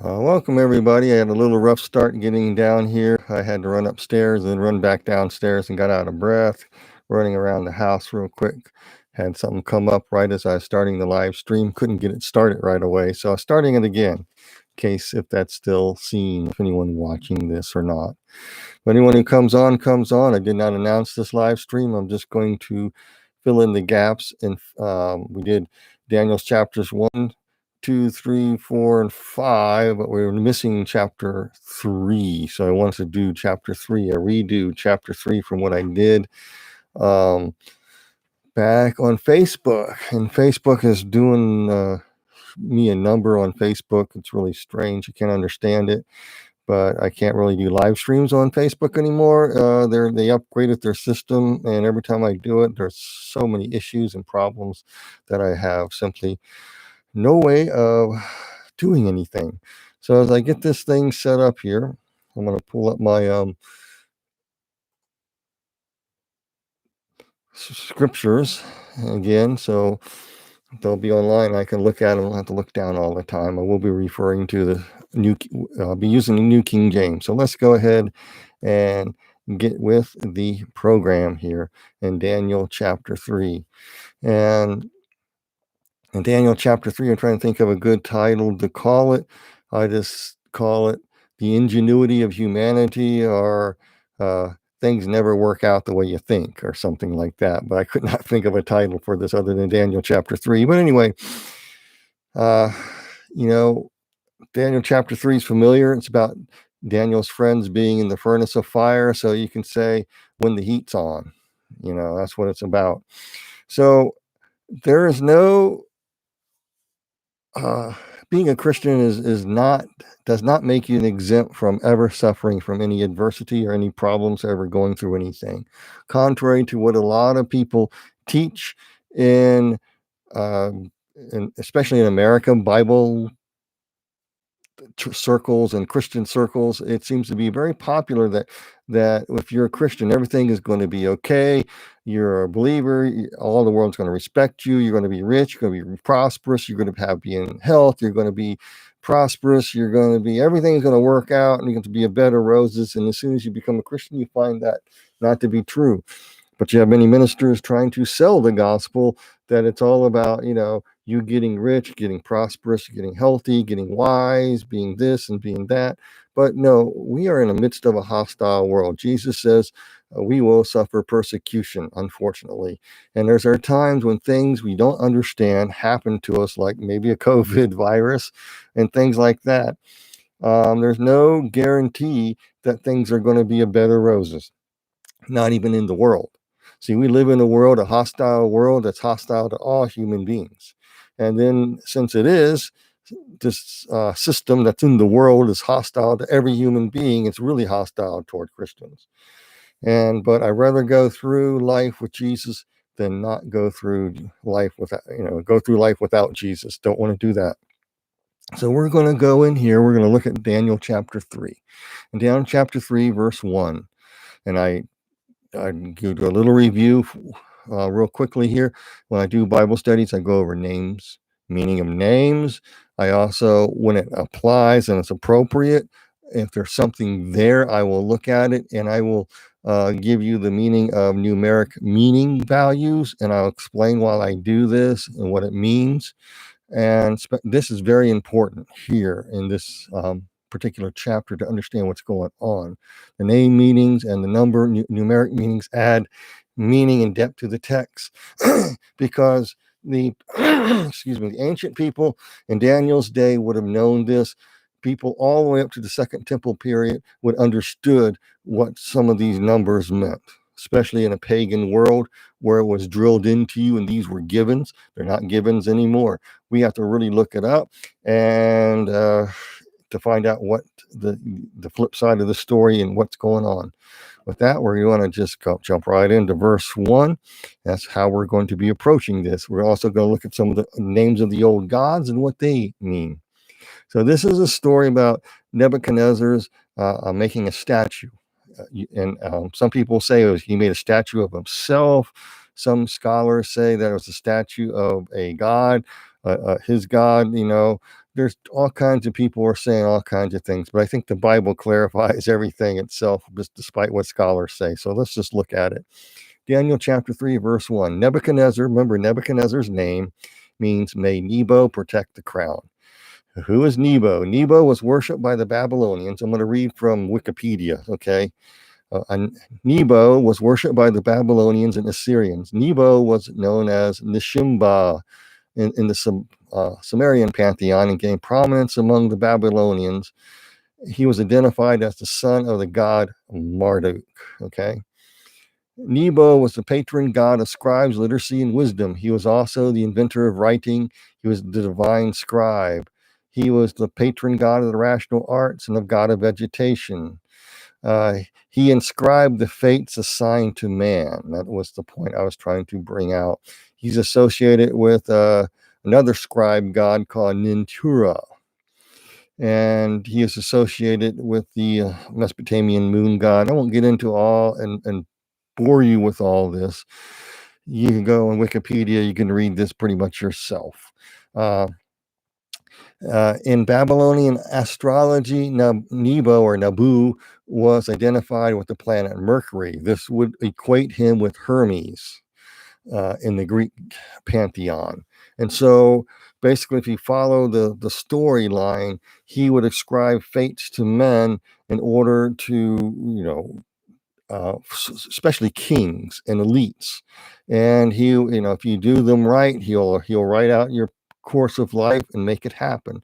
Welcome, everybody. I had a little rough start getting down here. I had to run upstairs and run back downstairs and got out of breath, running around the house real quick. Had something come up right as I was starting the live stream. Couldn't get it started right away. So I was starting it again, in case if that's still seen, if anyone watching this or not. But anyone who comes on, comes on. I did not announce this live stream. I'm just going to fill in the gaps. And we did Daniel's chapters 1, 2, 3, 4, and 5, but we were missing chapter 3. So I wanted to do chapter 3, a redo chapter 3 from what I did back on Facebook. And Facebook is doing me a number on Facebook. It's really strange. You can't understand it. But I can't really do live streams on Facebook anymore. They upgraded their system, and every time I do it, there's so many issues and problems that I have simply no way of doing anything. So as I get this thing set up here, I'm going to pull up my scriptures again, so they'll be online. I can look at them. I don't have to look down all the time. I will be referring to the I'll be using the New King James. So let's go ahead and get with the program here in Daniel chapter 3. And in Daniel chapter 3, I'm trying to think of a good title to call it. I just call it The Ingenuity of Humanity, or Things Never Work Out the Way You Think, or something like that. But I could not think of a title for this other than Daniel chapter 3. But anyway, Daniel chapter 3 is familiar. It's about Daniel's friends being in the furnace of fire. So you can say when the heat's on, that's what it's about. So there is no being a Christian does not make you an exempt from ever suffering from any adversity or any problems, ever going through anything. Contrary to what a lot of people teach in especially in America, Bible circles and Christian circles, it seems to be very popular that if you're a Christian, everything is going to be okay. You're a believer, all the world's going to respect you. You're going to be rich. You're going to be prosperous. You're going to be in health. You're going to be prosperous. You're going to be, everything's going to work out, and you're going to be a bed of roses. And as soon as you become a Christian, you find that not to be true. But you have many ministers trying to sell the gospel that it's all about, you getting rich, getting prosperous, getting healthy, getting wise, being this and being that. But no, we are in the midst of a hostile world. Jesus says we will suffer persecution, unfortunately. And there are times when things we don't understand happen to us, like maybe a COVID virus and things like that. There's no guarantee that things are going to be a bed of roses, not even in the world. See, we live in a hostile world that's hostile to all human beings. And then since it is, this system that's in the world is hostile to every human being, it's really hostile toward Christians. But I'd rather go through life with Jesus than not go through life without Jesus. Don't want to do that. So we're going to go in here. We're going to look at Daniel chapter 3. And Daniel chapter 3, verse 1. And I give a little review real quickly here. When I do Bible studies, I go over names, meaning of names. I also, when it applies and it's appropriate, if there's something there, I will look at it and I will give you the meaning of numeric meaning values, and I'll explain while I do this and what it means. And this is very important here in this particular chapter to understand what's going on. The name meanings and the numeric meanings add meaning and depth to the text because the the ancient people in Daniel's day would have known this. People all the way up to the Second Temple period would understood what some of these numbers meant, especially in a pagan world where it was drilled into you and these were givens. They're not givens anymore. We have to really look it up and to find out what the flip side of the story and what's going on. With that, we're going to just jump right into verse 1. That's how we're going to be approaching this. We're also going to look at some of the names of the old gods and what they mean. So this is a story about Nebuchadnezzar's making a statue. And some people say he made a statue of himself. Some scholars say that it was a statue of a god. his God. There's all kinds of people are saying all kinds of things, but I think the Bible clarifies everything itself, just despite what scholars say. So let's just look at it. Daniel chapter 3, verse 1. Nebuchadnezzar, remember Nebuchadnezzar's name means may Nebo protect the crown. Who is Nebo? Nebo was worshipped by the Babylonians. I'm going to read from Wikipedia, okay? Nebo was worshipped by the Babylonians and Assyrians. Nebo was known as Nishimba in the Sumerian pantheon and gained prominence among the Babylonians. He was identified as the son of the god Marduk, okay? Nebo was the patron god of scribes, literacy, and wisdom. He was also the inventor of writing. He was the divine scribe. He was the patron god of the rational arts and of god of vegetation. He inscribed the fates assigned to man. That was the point I was trying to bring out. He's associated with another scribe god called Nintura. And he is associated with the Mesopotamian moon god. I won't get into all and bore you with all this. You can go on Wikipedia, you can read this pretty much yourself. In Babylonian astrology, Nebo or Nabu was identified with the planet Mercury. This would equate him with Hermes in the Greek pantheon. And so basically, if you follow the storyline, he would ascribe fates to men in order to, especially kings and elites. And if you do them right, he'll write out your course of life and make it happen.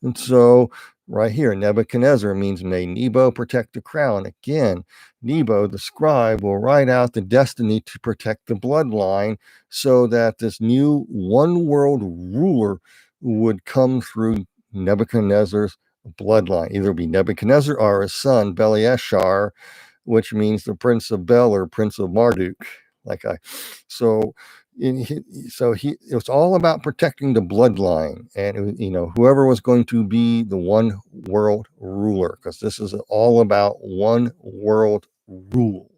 And so right here, Nebuchadnezzar means may Nebo protect the crown. Again, Nebo, the scribe, will write out the destiny to protect the bloodline so that this new one world ruler would come through Nebuchadnezzar's bloodline. Either be Nebuchadnezzar or his son, Belshazzar, which means the Prince of Bel or Prince of Marduk. It was all about protecting the bloodline, and whoever was going to be the one world ruler, because this is all about one world rule.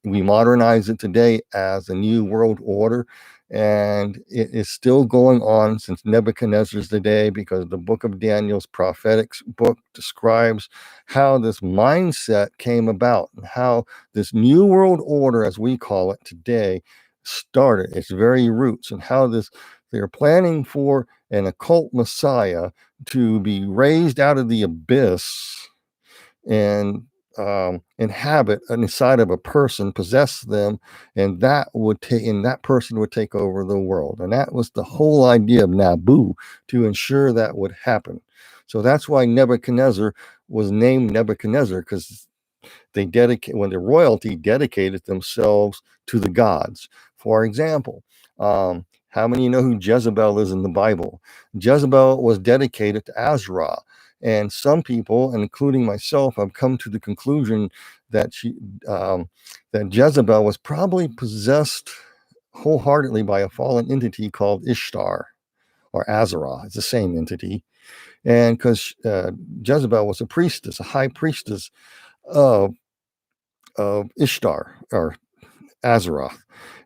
We modernize it today as a new world order, and it is still going on since Nebuchadnezzar's day, because the book of Daniel's prophetic book describes how this mindset came about and how this new world order, as we call it today, started, its very roots, and how they're planning for an occult messiah to be raised out of the abyss and inhabit inside of a person, possess them, and that person would take over the world. And that was the whole idea of Nabu, to ensure that would happen. So that's why Nebuchadnezzar was named Nebuchadnezzar, because when the royalty dedicated themselves to the gods. For example, how many know who Jezebel is in the Bible? Jezebel was dedicated to Azra. And some people, including myself, have come to the conclusion that that Jezebel was probably possessed wholeheartedly by a fallen entity called Ishtar or Azra. It's the same entity. And because Jezebel was a high priestess of Ishtar or Azeroth.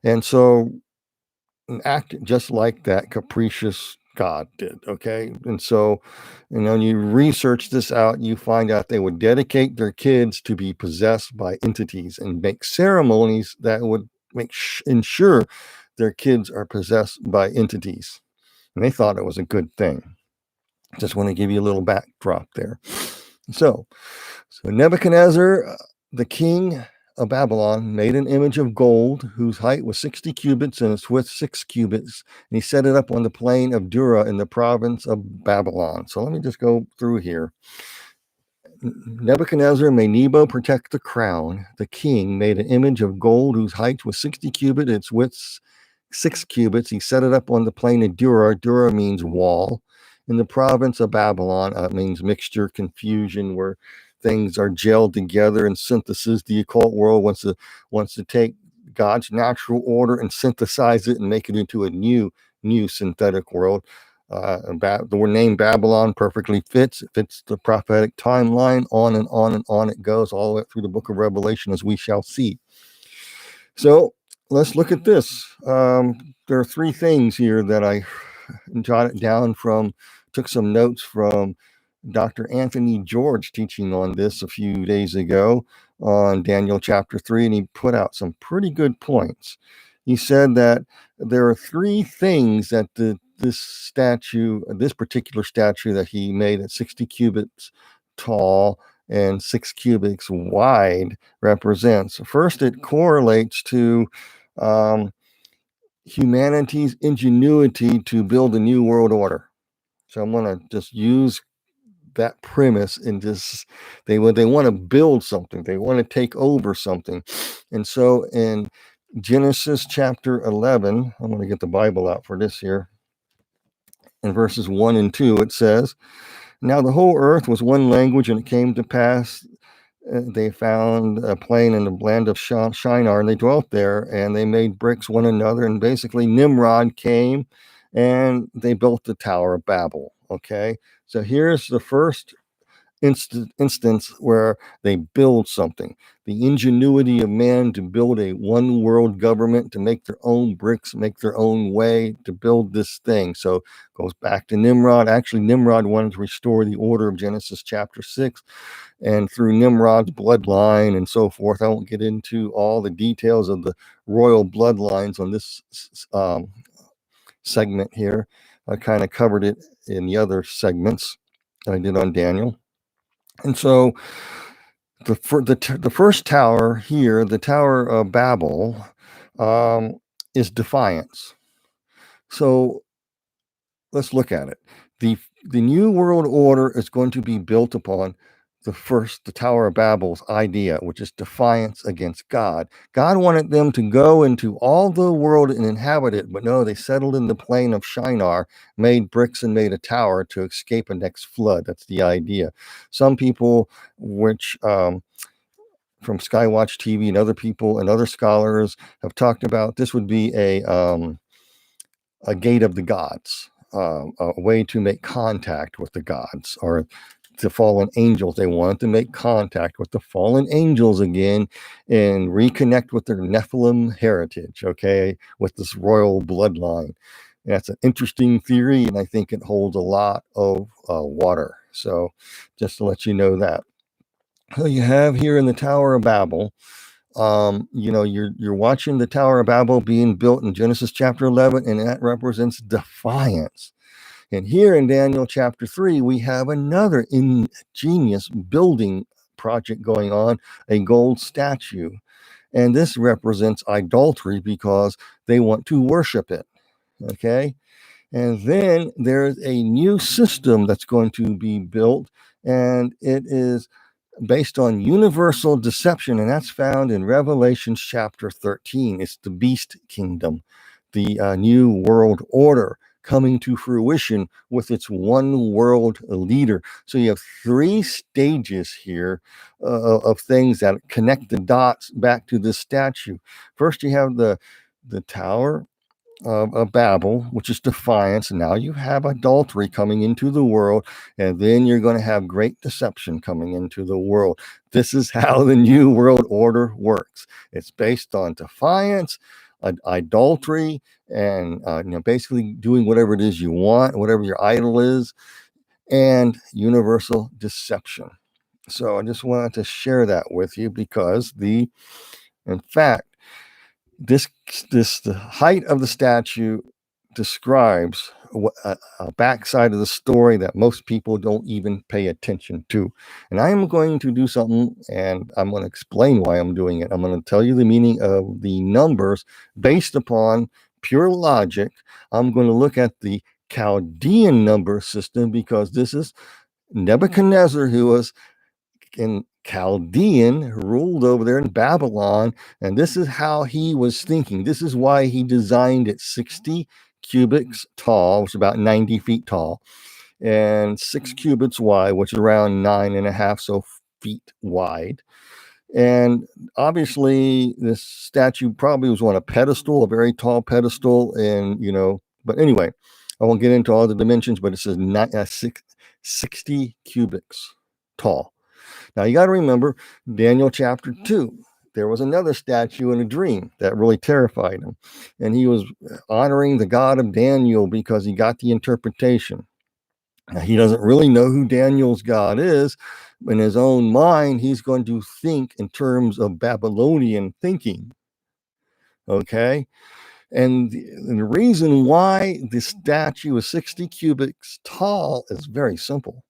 And so acted just like that capricious god did, okay? And so, when you research this out, you find out they would dedicate their kids to be possessed by entities and make ceremonies that would ensure their kids are possessed by entities. And they thought it was a good thing. Just want to give you a little backdrop there. So Nebuchadnezzar, the king of Babylon, made an image of gold whose height was 60 cubits and its width 6 cubits, and he set it up on the plain of Dura in the province of Babylon. So let me just go through here. Nebuchadnezzar made Nebo protect the crown. The king made an image of gold whose height was 60 cubits, its width 6 cubits. He set it up on the plain of Dura. Dura means wall. In the province of Babylon, it means mixture, confusion, where things are gelled together and synthesis. The occult world wants to take God's natural order and synthesize it and make it into a new synthetic world. The name Babylon perfectly fits the prophetic timeline. On and on and on it goes, all the way through the book of Revelation, as we shall see. So let's look at this. There are three things here that I jotted down took some notes from Dr. Anthony George teaching on this a few days ago on Daniel chapter 3, and he put out some pretty good points. He said that there are three things that this particular statue that he made at 60 cubits tall and 6 cubits wide represents. First, it correlates to humanity's ingenuity to build a new world order. So I'm going to just use that premise and just they want to build something, they want to take over something. And so in Genesis chapter 11, I'm going to get the Bible out for this here. In verses 1 and 2, it says, "Now the whole earth was one language, and it came to pass they found a plain in the land of Shinar, and they dwelt there, and they made bricks one another." And basically Nimrod came and they built the Tower of Babel. Okay, so here's the first instance where they build something. The ingenuity of man to build a one world government, to make their own bricks, make their own way to build this thing. So it goes back to Nimrod. Actually, Nimrod wanted to restore the order of Genesis chapter 6, and through Nimrod's bloodline and so forth. I won't get into all the details of the royal bloodlines on this segment here. I kind of covered it in the other segments that I did on Daniel. And so the first tower here, the Tower of Babel, is defiance. So let's look at it. The new world order is going to be built upon the Tower of Babel's idea, which is defiance against God. God wanted them to go into all the world and inhabit it, but no, they settled in the plain of Shinar, made bricks and made a tower to escape a next flood. That's the idea. Some people, which from Skywatch TV and other people and other scholars have talked about, this would be a gate of the gods, a way to make contact with the gods, or the fallen angels. They wanted to make contact with the fallen angels again and reconnect with their Nephilim heritage, okay, with this royal bloodline. That's an interesting theory, and I think it holds a lot of water. So just to let you know that. So you have here in the Tower of Babel, you're watching the Tower of Babel being built in Genesis chapter 11, and that represents defiance. And here in Daniel chapter 3, we have another ingenious building project going on, a gold statue. And this represents idolatry because they want to worship it. Okay? And then there's a new system that's going to be built, and it is based on universal deception, and that's found in Revelation chapter 13. It's the beast kingdom, the new world order coming to fruition with its one world leader. So you have three stages here of things that connect the dots back to this statue. First, you have the Tower of Babel, which is defiance. And now you have adultery coming into the world, and then you're going to have great deception coming into the world. This is how the new world order works. It's based on defiance, idolatry, and basically doing whatever it is you want, whatever your idol is, and universal deception. So I just wanted to share that with you because in fact, the height of the statue describes a backside of the story that most people don't even pay attention to. And I am going to do something, and I'm going to explain why I'm doing it. I'm going to tell you the meaning of the numbers based upon pure logic. I'm going to look at the Chaldean number system because this is Nebuchadnezzar, who was in Chaldean, ruled over there in Babylon, and this is how he was thinking. This is why he designed it 60 cubits tall, which is about 90 feet tall, and 6 cubits wide, which is around 9.5 feet wide. And obviously, this statue probably was on a pedestal, a very tall pedestal, and but anyway, I won't get into all the dimensions, but it says 60 cubits tall. Now, you got to remember Daniel chapter 2. there was another statue in a dream that really terrified him. And he was honoring the God of Daniel because he got the interpretation. Now, he doesn't really know who Daniel's God is. In his own mind, he's going to think in terms of Babylonian thinking. Okay? And the reason why the statue is 60 cubits tall is very simple.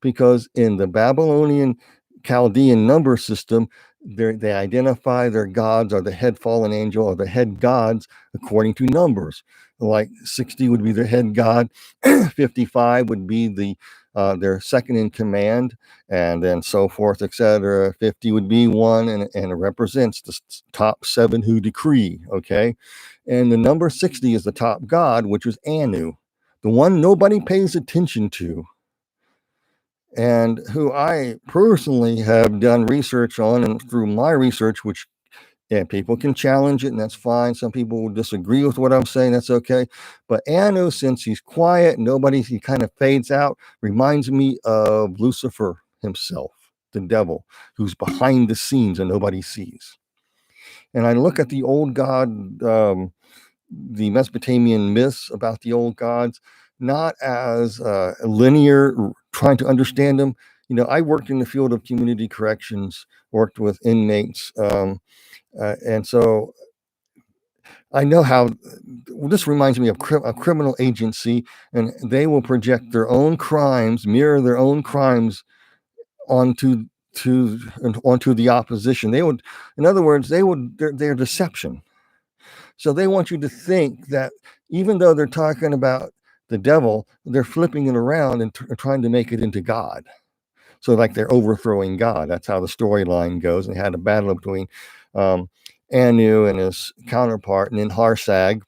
Because in the Babylonian Chaldean number system, they identify their gods or the head fallen angel or the head gods according to numbers. Like 60 would be the head god, 55 would be their second in command, and then so forth, etc. 50 would be one, and it represents the top 7 who decree. Okay, and the number 60 is the top god, which is Anu, the one nobody pays attention to, and who I personally have done research on. And through my research, which people can challenge it, and that's fine. Some people will disagree with what I'm saying. That's okay. But Anu, since he's quiet, he kind of fades out, reminds me of Lucifer himself, the devil, who's behind the scenes and nobody sees. And I look at the old god, the Mesopotamian myths about the old gods, not as linear, trying to understand them. I worked in the field of community corrections, worked with inmates, and so I know how this reminds me of a criminal agency, and they will project their own crimes, mirror their own crimes onto the opposition. They would, in other words, their deception. So they want you to think that even though they're talking about the devil, they're flipping it around and trying to make it into God. So like they're overthrowing God. That's how the storyline goes. And they had a battle between Anu and his counterpart, and then Harsag,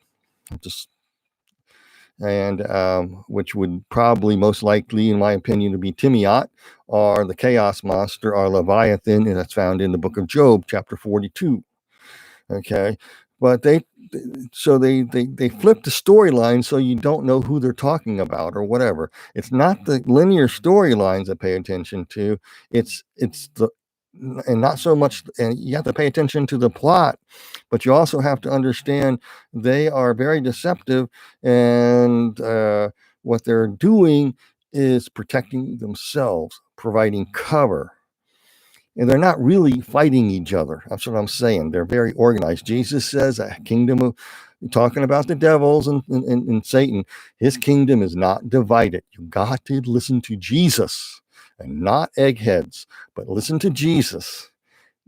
which would probably most likely, in my opinion, to be Tiamat, or the chaos monster, or Leviathan, and that's found in the book of Job, chapter 42. Okay, but they flip the storyline so you don't know who they're talking about or whatever. It's not the linear storylines that pay attention to. It's the and not so much, and you have to pay attention to the plot, but you also have to understand they are very deceptive, and what they're doing is protecting themselves, providing cover. And they're not really fighting each other. That's what I'm saying. They're very organized. Jesus says a kingdom of, talking about the devils and Satan, his kingdom is not divided. You got to listen to Jesus and not eggheads, but listen to Jesus.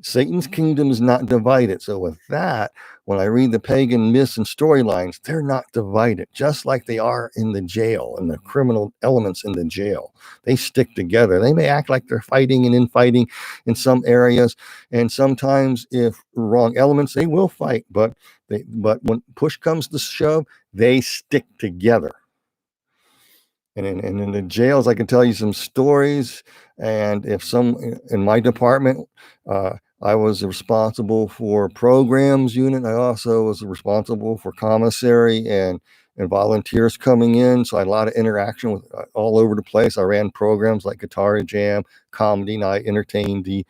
Satan's kingdom is not divided. So with that, when I read the pagan myths and storylines, they're not divided, just like they are in the jail and the criminal elements in the jail. They stick together. They may act like they're fighting and infighting in some areas, and sometimes if wrong elements, they will fight. But when push comes to shove, they stick together. And in the jails, I can tell you some stories. And if in my department, I was responsible for programs unit. I also was responsible for commissary and volunteers coming in. So I had a lot of interaction with all over the place. I ran programs like Guitar Jam, Comedy Night, entertained the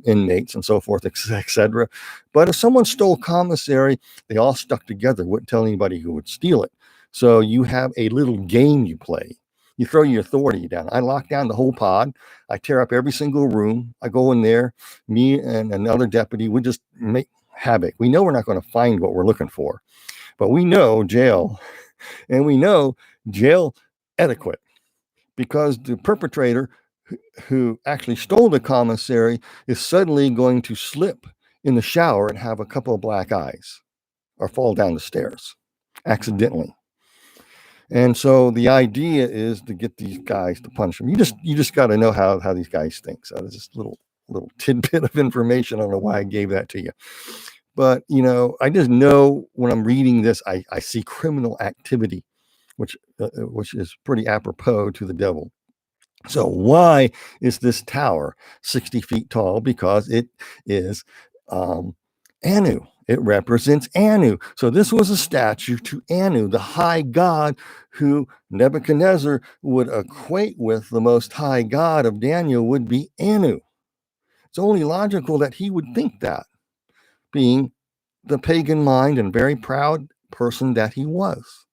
inmates and so forth, etc. But if someone stole commissary, they all stuck together, wouldn't tell anybody who would steal it. So you have a little game you play. You throw your authority down. I lock down the whole pod. I tear up every single room. I go in there. Me and another deputy would just make havoc. We know we're not going to find what we're looking for, but we know jail, and we know jail etiquette, because the perpetrator who actually stole the commissary is suddenly going to slip in the shower and have a couple of black eyes or fall down the stairs accidentally. And so the idea is to get these guys to punish them. You just got to know how these guys think. So there's just little tidbit of information. I don't know why I gave that to you, but I just know when I'm reading this, I see criminal activity, which is pretty apropos to the devil. So why is this tower 60 feet tall? Because it is Anu. It represents Anu. So this was a statue to Anu, the high god who Nebuchadnezzar would equate with. The most high god of Daniel would be Anu. It's only logical that he would think that. being the pagan mind and very proud person that he was.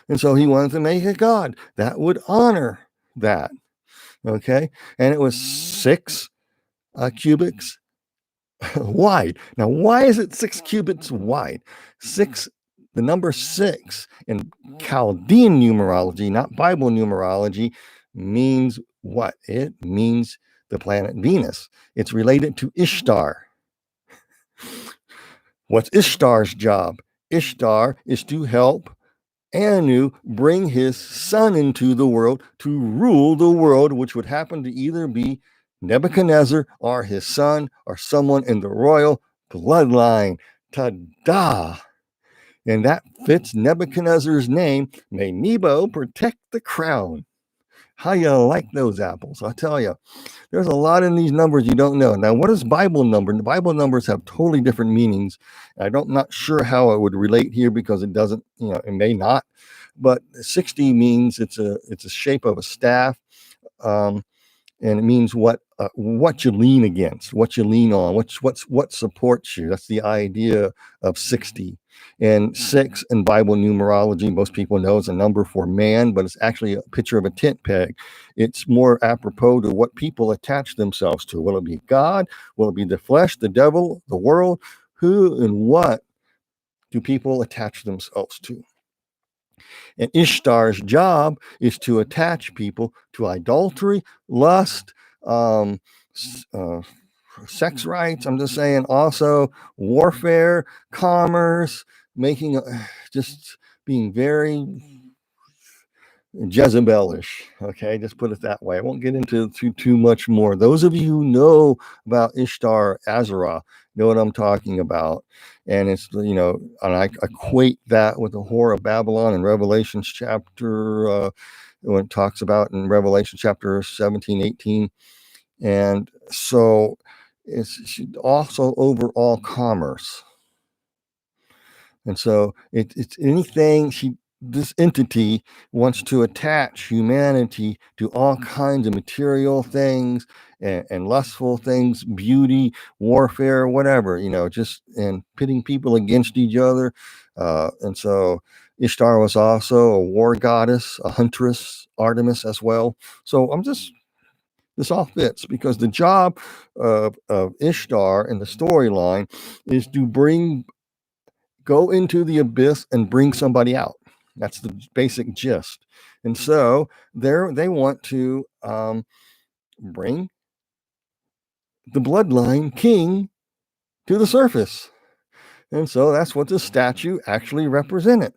And so he wanted to make a god that would honor that. Okay. And it was 6 cubits wide. Now, why is it 6 cubits wide? The number 6 in Chaldean numerology, not Bible numerology, means what? It means the planet Venus. It's related to Ishtar. What's Ishtar's job? Ishtar is to help Anu bring his son into the world to rule the world, which would happen to either be Nebuchadnezzar or his son or someone in the royal bloodline. Ta-da! And that fits Nebuchadnezzar's name. May Nebo protect the crown. How you like those apples? I'll tell you. There's a lot in these numbers you don't know. Now, what is Bible number? The Bible numbers have totally different meanings. I'm not sure how it would relate here because it doesn't, it may not. But 60 means it's a shape of a staff. And it means what you lean against, what you lean on, what supports you. That's the idea of 60. And 6 in Bible numerology, most people know is a number for man, but it's actually a picture of a tent peg. It's more apropos to what people attach themselves to. Will it be God? Will it be the flesh, the devil, the world? Who and what do people attach themselves to? And Ishtar's job is to attach people to idolatry, lust, sex rights. I'm just saying, also warfare, commerce, just being very Jezebelish. Okay, just put it that way. I won't get into too much more. Those of you who know about Ishtar, Azarah, know what I'm talking about. And it's, and I equate that with the whore of Babylon in Revelation chapter, when it talks about in Revelation chapter 17, 18. And so it's also overall commerce. And so it's anything this entity wants to attach humanity to all kinds of material things and lustful things, beauty, warfare, whatever, and pitting people against each other. And so Ishtar was also a war goddess, a huntress, Artemis as well. So this all fits because the job of Ishtar in the storyline is to go into the abyss and bring somebody out. That's the basic gist. And so they want to bring the bloodline king to the surface. And so that's what the statue actually represented.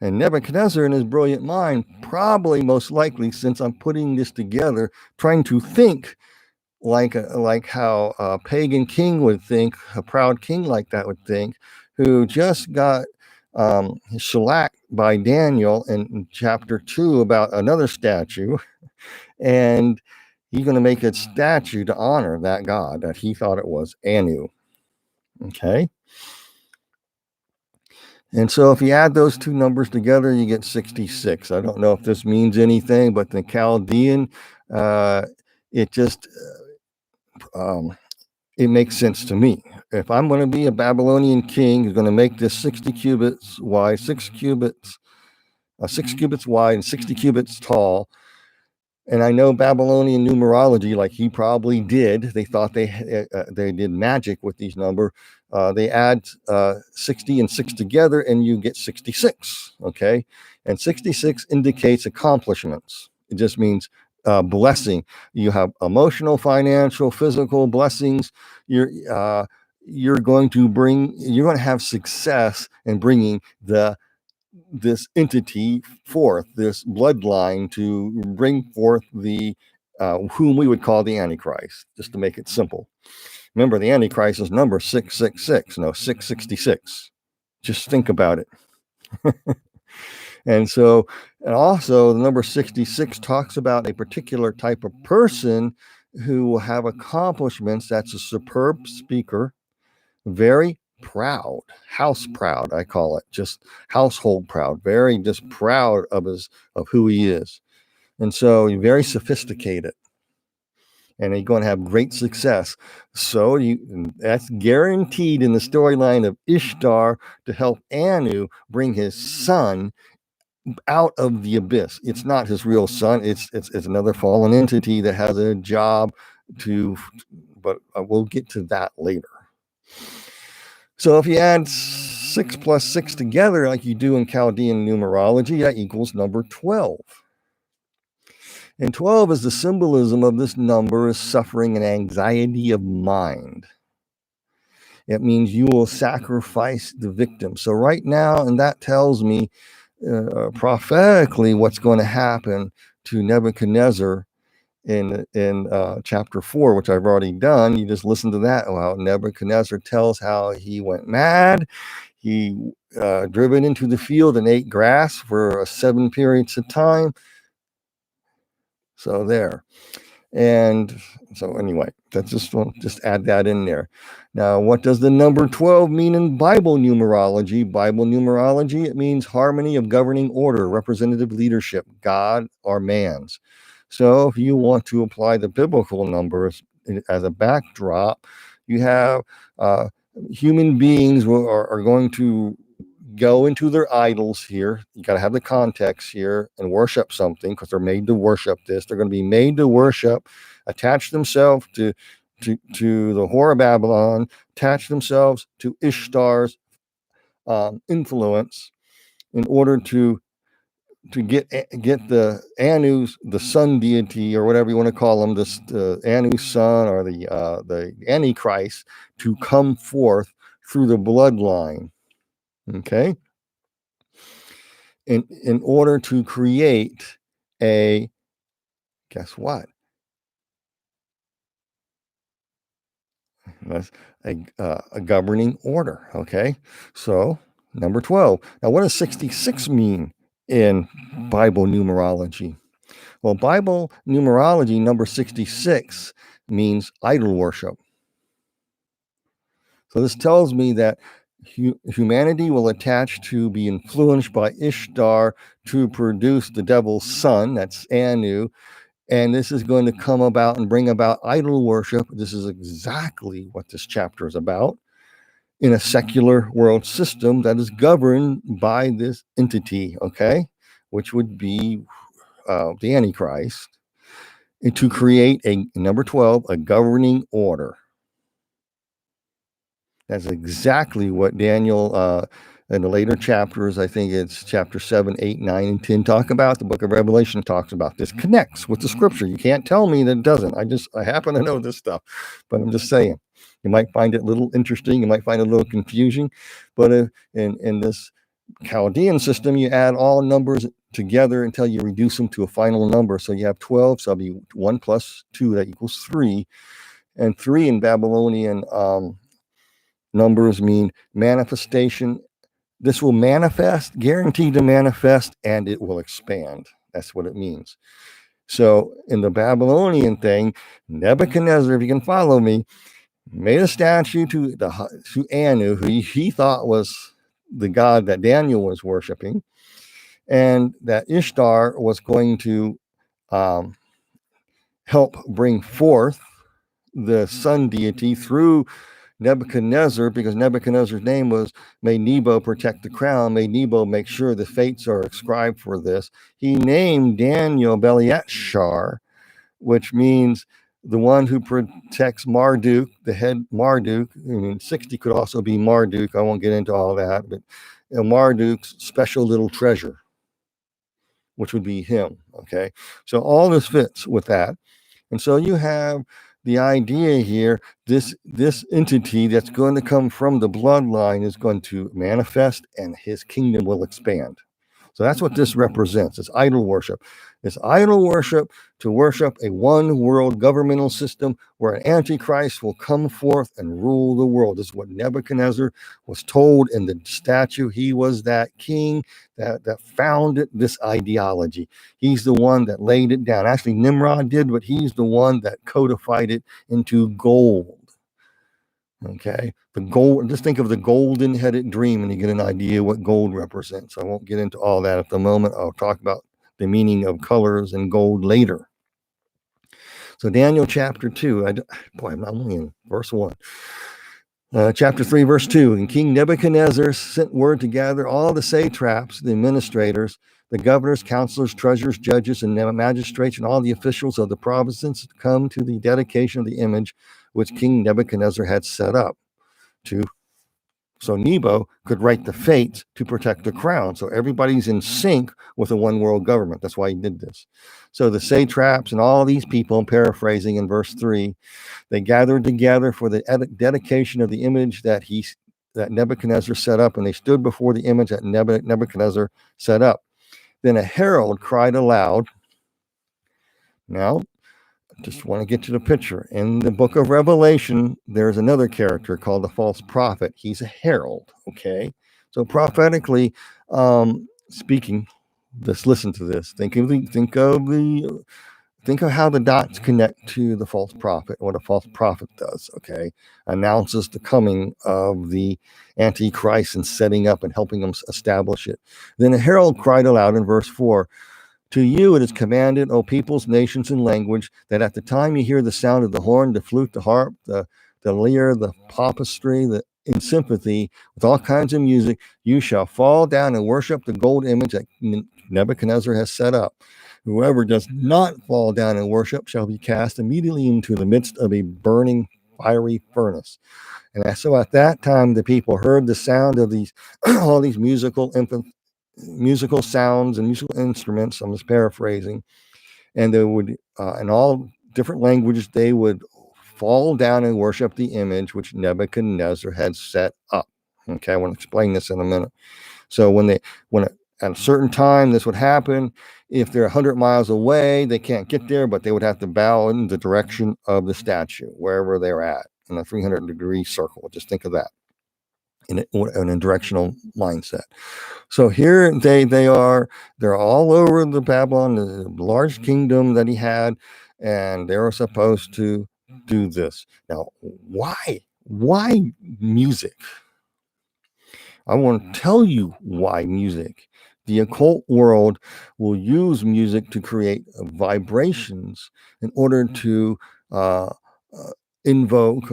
And Nebuchadnezzar, in his brilliant mind, probably most likely, since I'm putting this together, trying to think like how a pagan king would think, a proud king like that would think, who just got shellacked by Daniel in chapter 2 about another statue, and he's going to make a statue to honor that god that he thought it was Anu. Okay. And so if you add those two numbers together, you get 66. I don't know if this means anything, but the Chaldean, it just it makes sense to me. If I'm going to be a Babylonian king who's going to make this 60 cubits wide, 6 cubits wide and 60 cubits tall, and I know Babylonian numerology, like he probably did. They thought they did magic with these numbers. They add 60 and 6 together, and you get 66. Okay, and 66 indicates accomplishments. It just means blessing. You have emotional, financial, physical blessings. You're going to have success in bringing this entity forth, this bloodline, to bring forth the whom we would call the Antichrist, just to make it simple. Remember, the Antichrist is number 666, no 666. Just think about it. And also the number 66 talks about a particular type of person who will have accomplishments. That's a superb speaker, very proud, house proud, I call it, just household proud, very just proud of who he is. And so very sophisticated. and they're going to have great success. So that's guaranteed in the storyline of Ishtar to help Anu bring his son out of the abyss. It's not his real son. It's another fallen entity that has a job to, but we'll get to that later. So if you add 6 plus 6 together, like you do in Chaldean numerology, that equals number 12. And 12 is the symbolism of this number is suffering and anxiety of mind. It means you will sacrifice the victim. So right now, and that tells me prophetically what's going to happen to Nebuchadnezzar in chapter 4, which I've already done. You just listen to that. How Nebuchadnezzar tells how he went mad. He driven into the field and ate grass for 7 periods of time. So there. And so anyway, that's just add that in there. Now, what does the number 12 mean in Bible numerology? Bible numerology, it means harmony of governing order, representative leadership, God or man's. So if you want to apply the biblical numbers as a backdrop, you have human beings are going to go into their idols here. You got to have the context here and worship something because they're made to worship this. They're going to be made to worship, attach themselves to the whore of Babylon, attach themselves to Ishtar's influence in order to get the Anu's, the sun deity, or whatever you want to call him, this Anu's son or the Antichrist, to come forth through the bloodline. Okay. In order to create a, guess what? That's a governing order. Okay. So number 12. Now, what does 66 mean in Bible numerology? Well, Bible numerology, number 66 means idol worship. So this tells me that humanity will attach to be influenced by Ishtar to produce the devil's son, that's Anu, and this is going to come about and bring about idol worship. This is exactly what this chapter is about in a secular world system that is governed by this entity, okay, which would be the Antichrist, and to create a, number 12, a governing order. That's exactly what Daniel in the later chapters, I think it's chapter 7, 8, 9, and 10, talk about. The book of Revelation talks about this. Connects with the scripture. You can't tell me that it doesn't. I happen to know this stuff, but I'm just saying. You might find it a little interesting. You might find it a little confusing. But in this Chaldean system, you add all numbers together until you reduce them to a final number. So you have 12, so that'll be 1 plus 2, that equals 3. And 3 in Babylonian numbers mean manifestation. This will manifest, guaranteed to manifest, and it will expand. That's what it means. So in the Babylonian thing, Nebuchadnezzar, if you can follow me, made a statue to Anu, who he thought was the god that Daniel was worshiping, and that Ishtar was going to help bring forth the sun deity through Nebuchadnezzar, because Nebuchadnezzar's name was, may Nebo protect the crown, may Nebo make sure the fates are ascribed for this. He named Daniel Belshazzar, which means the one who protects Marduk, the head Marduk. I mean, 60 could also be Marduk. I won't get into all that, but Marduk's special little treasure, which would be him. Okay. So all this fits with that. And so you have the idea here, this entity that's going to come from the bloodline is going to manifest and his kingdom will expand. So that's what this represents. It's idol worship. It's idol worship to worship a one world governmental system where an antichrist will come forth and rule the world. This is what Nebuchadnezzar was told in the statue. He was that king that founded this ideology. He's the one that laid it down. Actually, Nimrod did, but he's the one that codified it into gold. Okay, the gold, just think of the golden headed dream and you get an idea what gold represents. I won't get into all that at the moment. I'll talk about the meaning of colors and gold later. So Daniel chapter 2, I'm only in verse 1. Chapter 3, verse 2, and King Nebuchadnezzar sent word to gather all the satraps, the administrators, the governors, counselors, treasurers, judges, and magistrates, and all the officials of the provinces to come to the dedication of the image which King Nebuchadnezzar had set up, so Nebo could write the fates to protect the crown. So everybody's in sync with a one world government. That's why he did this. So the satraps and all these people, I'm paraphrasing in verse 3, they gathered together for the dedication of the image that Nebuchadnezzar set up, and they stood before the image that Nebuchadnezzar set up. Then a herald cried aloud. Now, just want to get to the picture. In the book of Revelation, there's another character called the false prophet. He's a herald, okay? So prophetically speaking, just listen to this. Think of how the dots connect to the false prophet, what a false prophet does, okay? Announces the coming of the Antichrist and setting up and helping them establish it. Then a herald cried aloud in verse 4, to you it is commanded, O peoples, nations, and language, that at the time you hear the sound of the horn, the flute, the harp, the lyre, the palmistry, in sympathy with all kinds of music, you shall fall down and worship the gold image that Nebuchadnezzar has set up. Whoever does not fall down and worship shall be cast immediately into the midst of a burning fiery furnace. And so at that time, the people heard the sound of these all these musical sounds and musical instruments. I'm just paraphrasing, and they would, in all different languages, they would fall down and worship the image which Nebuchadnezzar had set up. Okay, I want to explain this in a minute. So when at a certain time this would happen, if they're 100 miles away, they can't get there, but they would have to bow in the direction of the statue, wherever they're at, in a 300-degree circle. Just think of that in a directional mindset. So here they're all over the Babylon, the large kingdom that he had, and they're supposed to do this. Now, why music? I want to tell you why music. The occult world will use music to create vibrations in order to invoke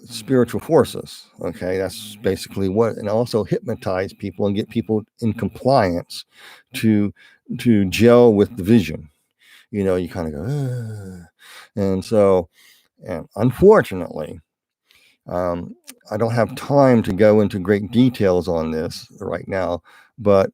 spiritual forces. Okay, that's basically what, and also hypnotize people and get people in compliance to gel with the vision. You kind of go, ugh. And unfortunately, I don't have time to go into great details on this right now, but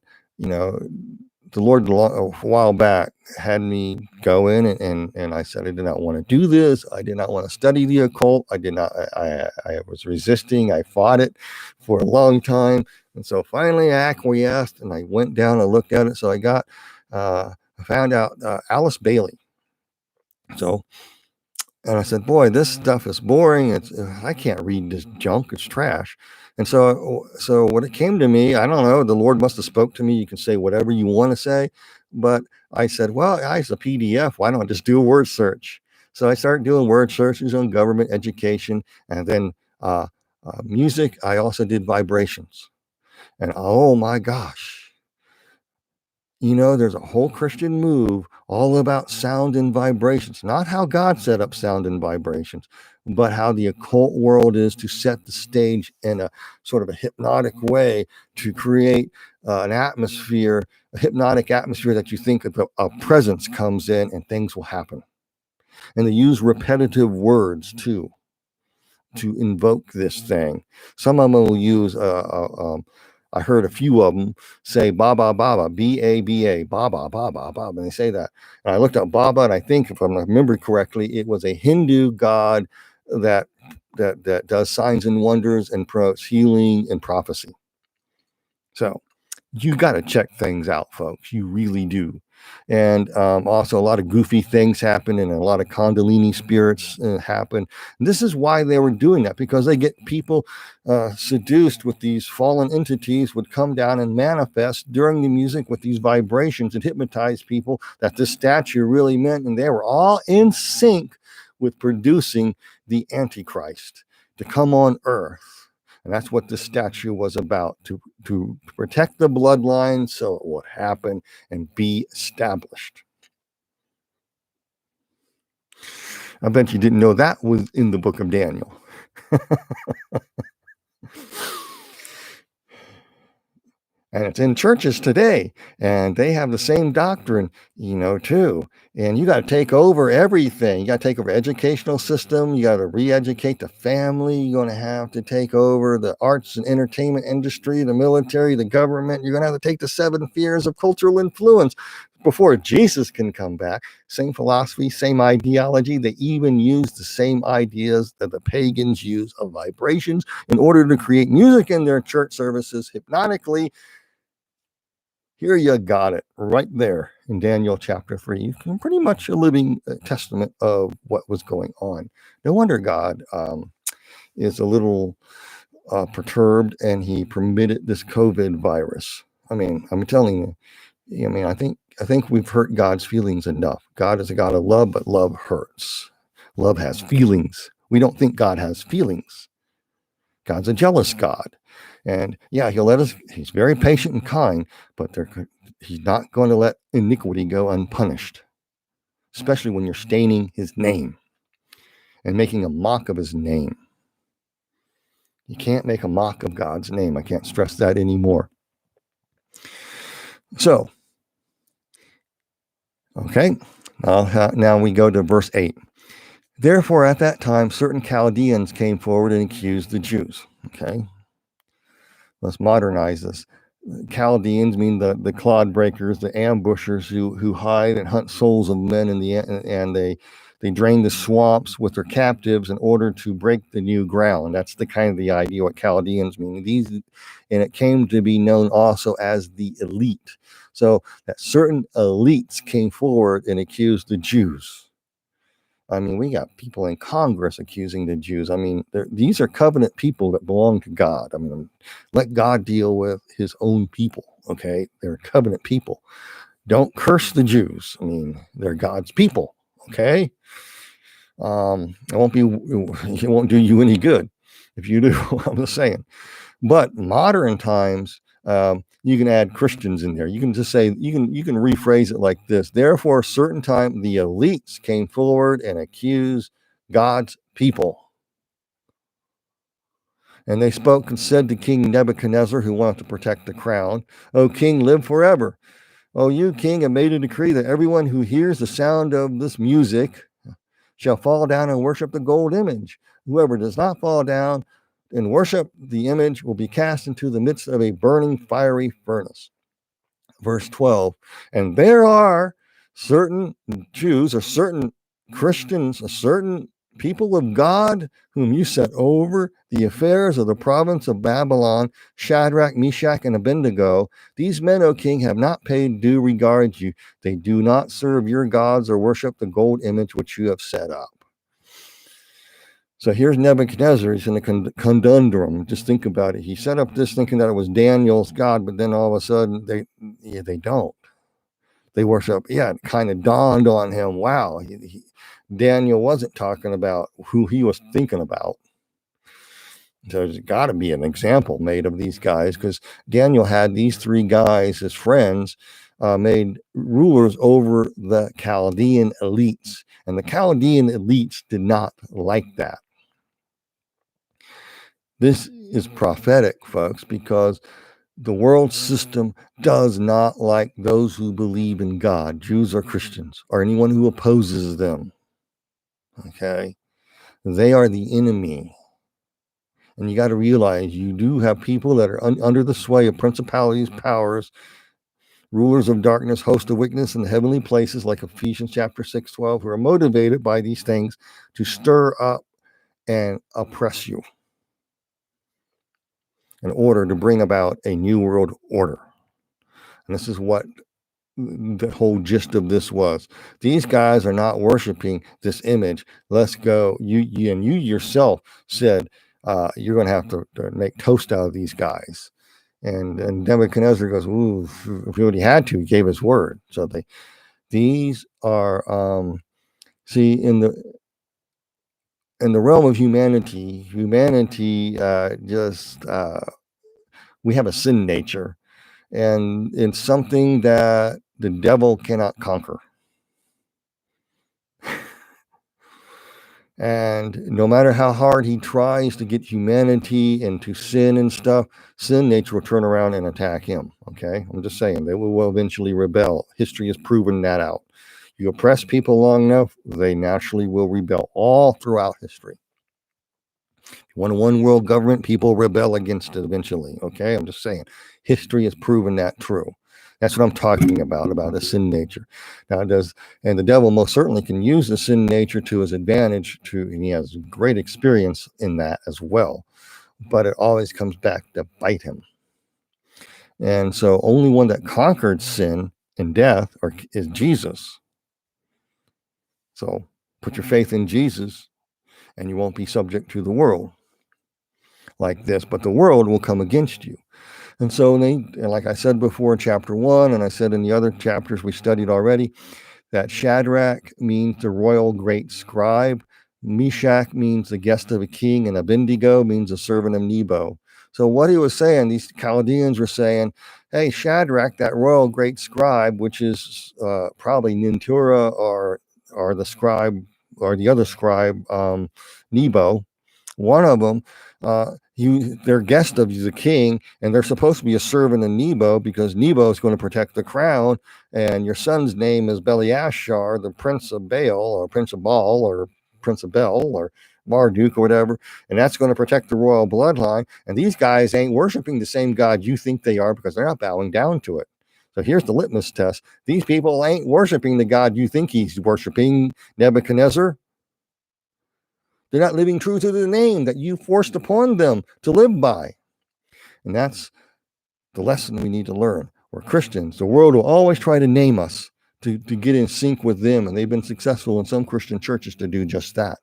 the Lord a while back had me go in and I said I did not want to do this. I did not want to study the occult. I did not. I was resisting. I fought it for a long time, and so finally I acquiesced and I went down and looked at it. So I found out Alice Bailey. And I said, boy, this stuff is boring. I can't read this junk. It's trash. And so when it came to me, I don't know, the Lord must have spoke to me. You can say whatever you want to say. But I said, well, it's a PDF. Why don't I just do a word search? So I started doing word searches on government, education, and then music. I also did vibrations. And oh my gosh. There's a whole Christian move all about sound and vibrations, not how God set up sound and vibrations, but how the occult world is to set the stage in a sort of a hypnotic way to create an atmosphere, a hypnotic atmosphere that you think a presence comes in and things will happen. And they use repetitive words too to invoke this thing. Some of them will use I heard a few of them say Baba Baba, B-A-B-A, Baba Baba Baba, and they say that. And I looked up Baba, and I think, if I remember correctly, it was a Hindu god that does signs and wonders and promotes healing and prophecy. So you got to check things out, folks. You really do. And also a lot of goofy things happen, and a lot of Kundalini spirits happen. And this is why they were doing that, because they get people seduced with these fallen entities, would come down and manifest during the music with these vibrations and hypnotize people that this statue really meant. And they were all in sync with producing the Antichrist to come on earth. And that's what this statue was about, to protect the bloodline so it would happen and be established. I bet you didn't know that was in the book of Daniel. And it's in churches today, and they have the same doctrine, too. And you got to take over everything. You got to take over educational system. You got to re-educate the family. You're going to have to take over the arts and entertainment industry, the military, the government. You're going to have to take the 7 fears of cultural influence before Jesus can come back. Same philosophy, same ideology. They even use the same ideas that the pagans use of vibrations in order to create music in their church services hypnotically. Here you got it right there in Daniel chapter 3. You can pretty much a living testament of what was going on. No wonder God is a little perturbed, and he permitted this COVID virus. I mean, I'm telling you, I think we've hurt God's feelings enough. God is a God of love, but love hurts. Love has feelings. We don't think God has feelings. God's a jealous God. And yeah, he's very patient and kind, but he's not going to let iniquity go unpunished, especially when you're staining his name and making a mock of his name. You can't make a mock of God's name. I can't stress that anymore. So, okay, now we go to verse 8. Therefore, at that time, certain Chaldeans came forward and accused the Jews. Okay, let's modernize this. Chaldeans mean the clod breakers, the ambushers who hide and hunt souls of men and they drain the swamps with their captives in order to break the new ground. That's the kind of the idea what Chaldeans mean. And it came to be known also as the elite. So that certain elites came forward and accused the Jews. I mean, we got people in Congress accusing the Jews. I mean, these are covenant people that belong to God. I mean, let God deal with his own people, okay? They're covenant people. Don't curse the Jews. I mean, they're God's people, okay? It won't do you any good if you do. I'm just saying. But modern times, you can add Christians in there. You can just say, you can rephrase it like this. Therefore, a certain time, the elites came forward and accused God's people. And they spoke and said to King Nebuchadnezzar, who wanted to protect the crown, O king, live forever. O you, king, have made a decree that everyone who hears the sound of this music shall fall down and worship the gold image. Whoever does not fall down and worship the image will be cast into the midst of a burning fiery furnace. Verse 12, and there are certain Jews or certain Christians, or certain people of God whom you set over the affairs of the province of Babylon, Shadrach, Meshach, and Abednego. These men, O king, have not paid due regard to you. They do not serve your gods or worship the gold image which you have set up. So here's Nebuchadnezzar. He's in a conundrum. Just think about it. He set up this thinking that it was Daniel's God, but then all of a sudden they don't. They worship. Yeah, it kind of dawned on him. Wow, Daniel wasn't talking about who he was thinking about. So there's got to be an example made of these guys, because Daniel had these 3 guys as friends, made rulers over the Chaldean elites. And the Chaldean elites did not like that. This is prophetic, folks, because the world system does not like those who believe in God, Jews or Christians, or anyone who opposes them. Okay? They are the enemy. And you got to realize you do have people that are under the sway of principalities, powers, rulers of darkness, hosts of wickedness in the heavenly places, like Ephesians chapter 6:12, who are motivated by these things to stir up and oppress you in order to bring about a new world order. And this is what the whole gist of this was. These guys are not worshiping this image. Let's go. You yourself said you're going to have to make toast out of these guys. And Nebuchadnezzar goes, ooh, if he already had to, he gave his word. So these are, see, in the realm of humanity just, we have a sin nature, and it's something that the devil cannot conquer. And no matter how hard he tries to get humanity into sin and stuff, sin nature will turn around and attack him. Okay, I'm just saying they will eventually rebel. History has proven that out. You oppress people long enough, they naturally will rebel all throughout history. When one world government, people rebel against it eventually. Okay, I'm just saying history has proven that true. That's what I'm talking about a sin nature. Now, and the devil most certainly can use the sin nature to his advantage, and he has great experience in that as well. But it always comes back to bite him. And so, only one that conquered sin and death is Jesus. So, put your faith in Jesus, and you won't be subject to the world like this. But the world will come against you. And so like I said before in chapter 1, and I said in the other chapters we studied already, that Shadrach means the royal great scribe, Meshach means the guest of a king, and Abednego means the servant of Nebo. So what he was saying, these Chaldeans were saying, hey, Shadrach, that royal great scribe, which is probably Nintura or the scribe or the other scribe, Nebo, one of them, they're guest of the king, and they're supposed to be a servant of Nebo because Nebo is going to protect the crown, and your son's name is Beliashar, the prince of Baal, or prince of Baal, or prince of Bel, or Marduk, or whatever, and that's going to protect the royal bloodline. And these guys ain't worshiping the same God you think they are because they're not bowing down to it. So here's the litmus test. These people ain't worshiping the God you think he's worshiping, Nebuchadnezzar. They're not living true to the name that you forced upon them to live by. And that's the lesson we need to learn. We're Christians. The world will always try to name us to get in sync with them. And they've been successful in some Christian churches to do just that.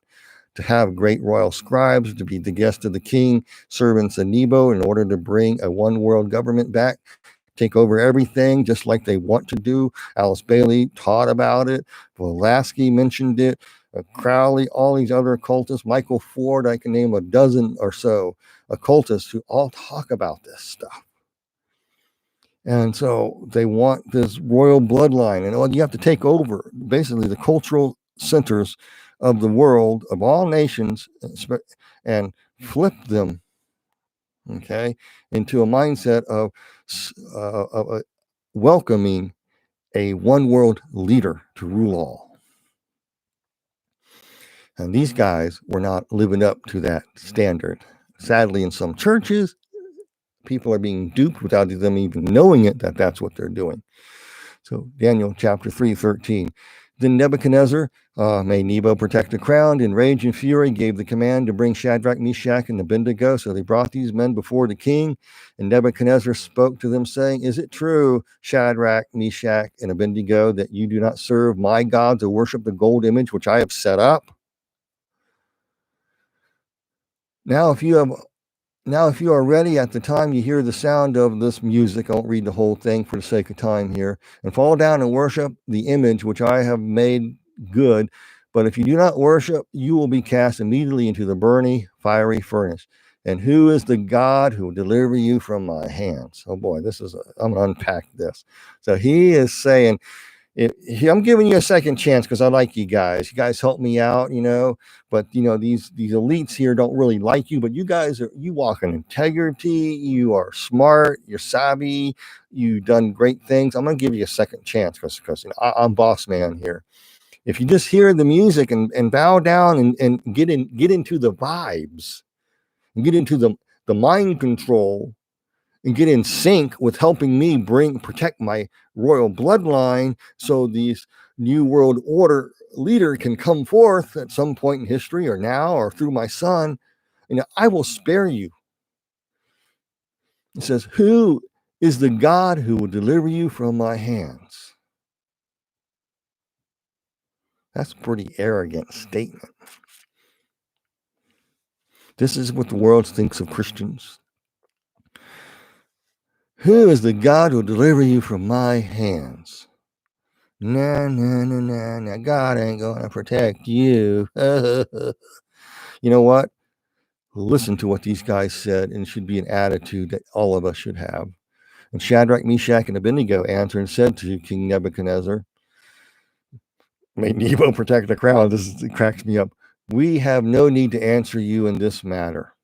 To have great royal scribes, to be the guest of the king, servants of Nebo, in order to bring a one world government back, take over everything just like they want to do. Alice Bailey taught about it. Blavatsky mentioned it. Crowley, all these other occultists, Michael Ford, I can name a dozen or so occultists who all talk about this stuff. And so they want this royal bloodline, and you have to take over basically the cultural centers of the world, of all nations, and flip them, okay, into a mindset of welcoming a one world leader to rule all. And these guys were not living up to that standard. Sadly, in some churches, people are being duped without them even knowing it, that that's what they're doing. So Daniel chapter 3:13. Then Nebuchadnezzar made Nebo protect the crown. In rage and fury, gave the command to bring Shadrach, Meshach, and Abednego. So they brought these men before the king. And Nebuchadnezzar spoke to them, saying, is it true, Shadrach, Meshach, and Abednego, that you do not serve my gods or worship the gold image which I have set up? Now, if you are ready at the time you hear the sound of this music, I won't read the whole thing for the sake of time here, and fall down and worship the image which I have made good. But if you do not worship, you will be cast immediately into the burning, fiery furnace. And who is the God who will deliver you from my hands? Oh boy, I'm going to unpack this. So he is saying, I'm giving you a second chance because I like you guys. You guys help me out, but these elites here don't really like you, but you walk in integrity. You are smart. You're savvy. You've done great things. I'm going to give you a second chance because I'm boss man here. If you just hear the music and bow down and get into the vibes and get into the mind control and get in sync with helping me protect my royal bloodline, so these new world order leader can come forth at some point in history, or now, or through my son, I will spare you. It says, who is the God who will deliver you from my hands? That's a pretty arrogant statement. This is what the world thinks of Christians. Who is the God who will deliver you from my hands? Nah. God ain't going to protect you. You know what? Listen to what these guys said, and it should be an attitude that all of us should have. And Shadrach, Meshach, and Abednego answered and said to King Nebuchadnezzar, may Nebo protect the crown. It cracks me up. We have no need to answer you in this matter.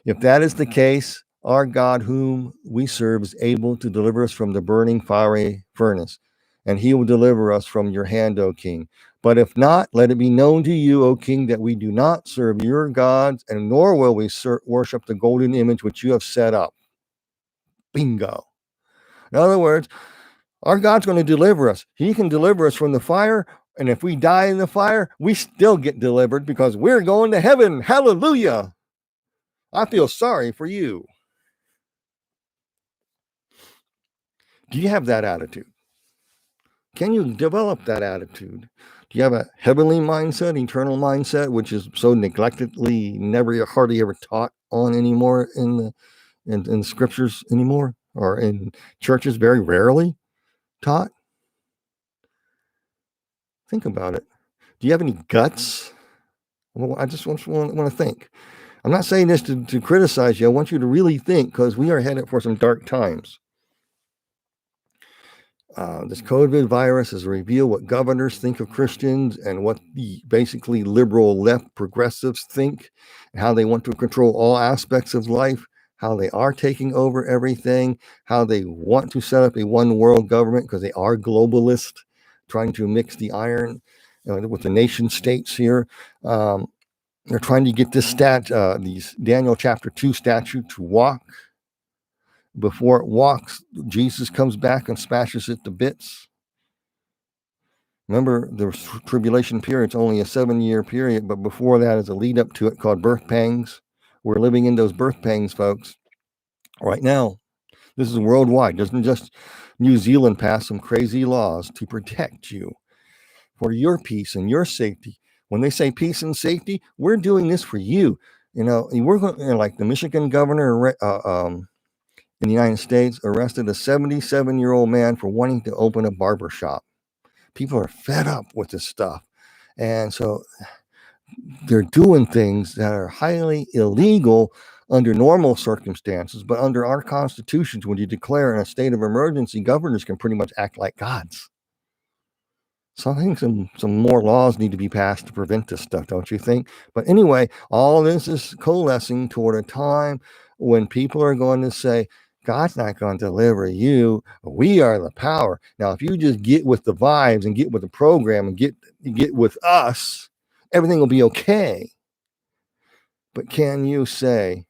If that is the case, our God whom we serve is able to deliver us from the burning fiery furnace, and he will deliver us from your hand, O king. But if not, let it be known to you, O king, that we do not serve your gods, and nor will we worship the golden image which you have set up. Bingo. In other words, our God's going to deliver us. He can deliver us from the fire, and if we die in the fire, we still get delivered because we're going to heaven. Hallelujah. I feel sorry for you. Do you have that attitude? Can you develop that attitude? Do you have a heavenly mindset, eternal mindset, which is so neglectedly never hardly ever taught on anymore in the scriptures anymore, or in churches very rarely taught? Think about it. Do you have any guts? Well, I just want to think. I'm not saying this to criticize you. I want you to really think, because we are headed for some dark times. This COVID virus has revealed what governors think of Christians and what the basically liberal left progressives think, and how they want to control all aspects of life, how they are taking over everything, how they want to set up a one world government because they are globalist, trying to mix the iron with the nation states here. They're trying to get these Daniel chapter 2 statute to walk. Before it walks, Jesus comes back and smashes it to bits. Remember, the tribulation period is only a 7-year period, but before that is a lead up to it called birth pangs. We're living in those birth pangs, folks, right now. This is worldwide. Doesn't just New Zealand pass some crazy laws to protect you for your peace and your safety? When they say peace and safety, we're doing this for you. We're going, like the Michigan governor in the United States arrested a 77-year-old man for wanting to open a barber shop. People are fed up with this stuff. And so they're doing things that are highly illegal under normal circumstances, but under our constitutions, when you declare in a state of emergency, governors can pretty much act like gods. So I think some more laws need to be passed to prevent this stuff, don't you think? But anyway, all this is coalescing toward a time when people are going to say, God's not going to deliver you. We are the power. Now, if you just get with the vibes and get with the program and get with us, everything will be okay. But can you say,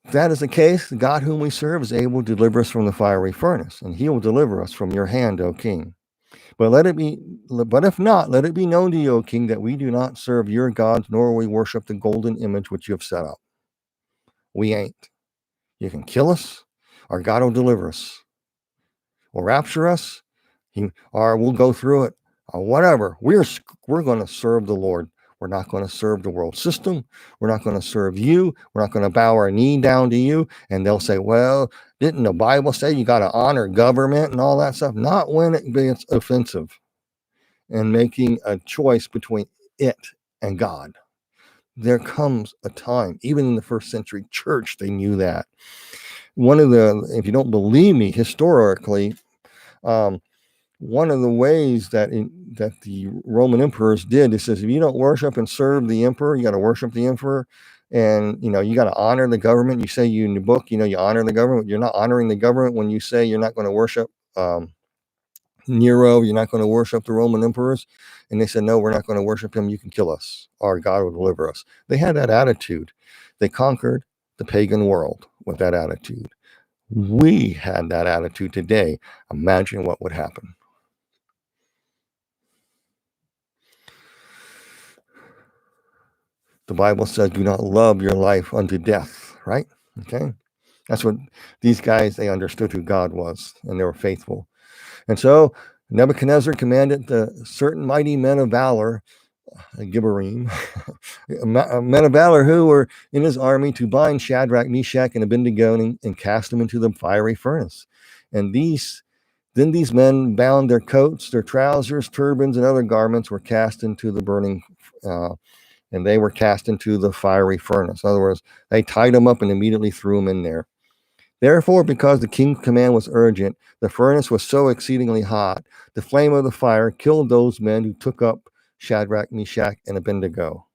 if that is the case, the God whom we serve is able to deliver us from the fiery furnace, and he will deliver us from your hand, O king. But if not, let it be known to you, O king, that we do not serve your gods, nor will we worship the golden image which you have set up. We ain't. You can kill us, our God will deliver us. Will rapture us, or we'll go through it, or whatever. We're going to serve the Lord. We're not going to serve the world system. We're not going to serve you. We're not going to bow our knee down to you. And they'll say, well, didn't the Bible say you got to honor government and all that stuff? Not when it gets offensive and making a choice between it and God. There comes a time, even in the first century church, they knew that. If you don't believe me, historically, one of the ways that the Roman emperors did, it says, if you don't worship and serve the emperor, you got to worship the emperor, and you got to honor the government. You say in the book, you honor the government. You're not honoring the government when you say you're not going to worship Nero, you're not going to worship the Roman emperors. And they said, no, we're not going to worship him. You can kill us. Our God will deliver us. They had that attitude. They conquered the pagan world with that attitude. We had that attitude today. Imagine what would happen. The Bible says, do not love your life unto death, right? Okay. That's what these guys, they understood who God was, and they were faithful. And so Nebuchadnezzar commanded the certain mighty men of valor, Gibborim, men of valor who were in his army, to bind Shadrach, Meshach, and Abednego and cast them into the fiery furnace. And these men bound their coats, their trousers, turbans, and other garments were cast into the burning, and they were cast into the fiery furnace. In other words, they tied them up and immediately threw them in there. Therefore, because the king's command was urgent, the furnace was so exceedingly hot, the flame of the fire killed those men who took up Shadrach, Meshach, and Abednego.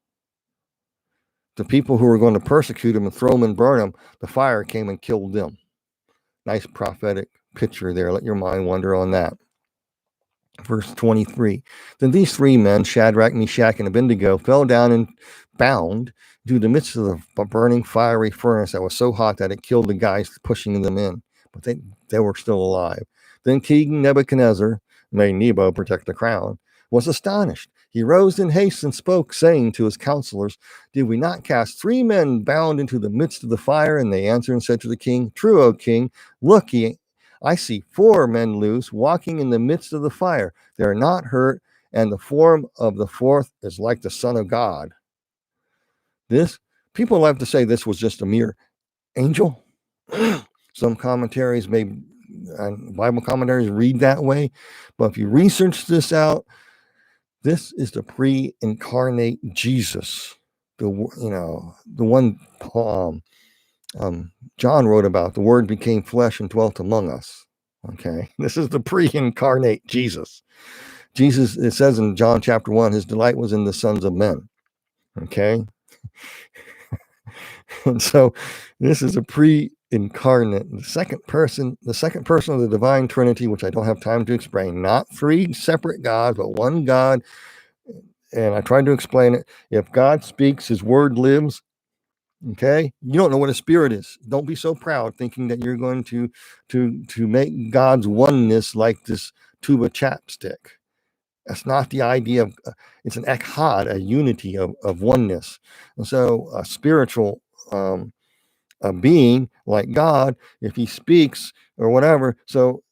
The people who were going to persecute him and throw him and burn him, the fire came and killed them. Nice prophetic picture there. Let your mind wander on that. Verse 23. Then these three men, Shadrach, Meshach, and Abednego, fell down and bound into the midst of the burning fiery furnace that was so hot that it killed the guys pushing them in. But they were still alive. Then King Nebuchadnezzar, may Nebo protect the crown, was astonished. He rose in haste and spoke, saying to his counselors, Did we not cast 3 men bound into the midst of the fire? And they answered and said to the king, True, O king. Look, I see 4 men loose, walking in the midst of the fire. They are not hurt, and the form of the 4th is like the Son of God. People like to say this was just a mere angel. Some commentaries Bible commentaries read that way, but if you research this out, this is the pre-incarnate Jesus, the one John wrote about. The Word became flesh and dwelt among us. Okay, this is the pre-incarnate Jesus. Jesus, it says in John chapter 1, his delight was in the sons of men. Okay, and so this is a pre-incarnate, the second person of the divine Trinity, which I don't have time to explain. Not 3 separate gods, but one God. And I tried to explain it. If God speaks, his word lives. Okay, you don't know what a spirit is. Don't be so proud thinking that you're going to make God's oneness like this tube of chapstick. That's not the idea of. It's an echad, a unity of oneness. And so a spiritual a being like God, if he speaks or whatever, so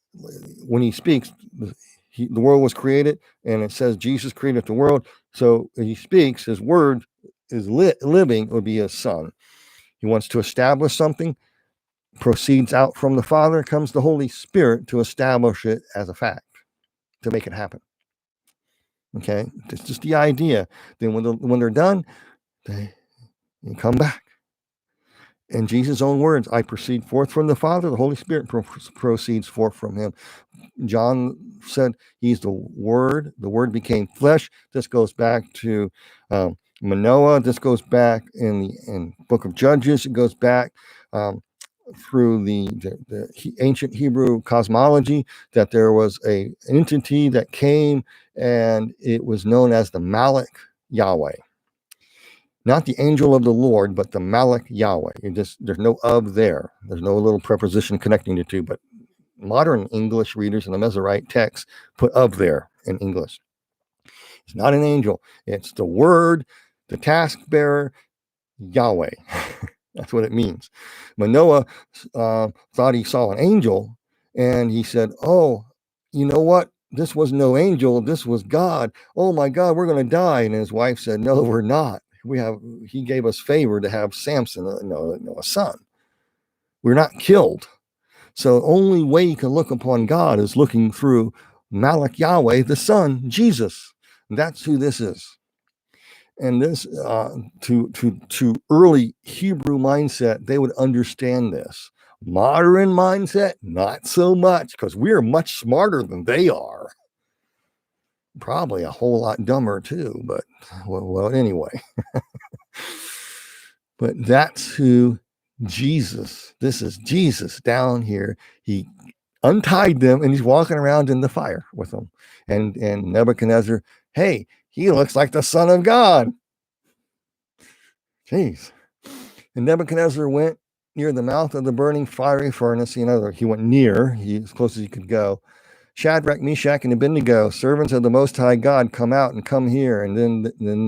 when he speaks, the world was created, and it says Jesus created the world. So he speaks, his word is living, it would be his son. He wants to establish something, proceeds out from the Father, comes the Holy Spirit to establish it as a fact, to make it happen. Okay, it's just the idea. Then when they're done, they come back. In Jesus' own words, I proceed forth from the Father, the Holy Spirit proceeds forth from him. John said he's the Word became flesh. This goes back to Manoah. This goes back in Book of Judges. It goes back through the ancient Hebrew cosmology, that there was an entity that came, and it was known as the Malach Yahweh. Not the angel of the Lord, but the Malach Yahweh. There's no of there. There's no little preposition connecting the two, but modern English readers in the Masoretic text put of there in English. It's not an angel. It's the word, the task bearer, Yahweh. That's what it means. Manoah thought he saw an angel, and he said, oh, you know what? This was no angel. This was God. Oh my God, we're going to die. And his wife said, no, we're not. He gave us favor to have Samson, a son. We're not killed. So the only way you can look upon God is looking through Malach Yahweh, the Son, Jesus. That's who this is. And this, to early Hebrew mindset, they would understand this. Modern mindset, not so much, because we're much smarter than they are. Probably a whole lot dumber too, but well anyway. But that's who Jesus, this is Jesus down here. He untied them, and he's walking around in the fire with them. And Nebuchadnezzar, hey, he looks like the Son of God. Jeez. And Nebuchadnezzar went near the mouth of the burning fiery furnace. He went near, as close as he could go. Shadrach, Meshach, and Abednego, servants of the Most High God, come out and come here. And then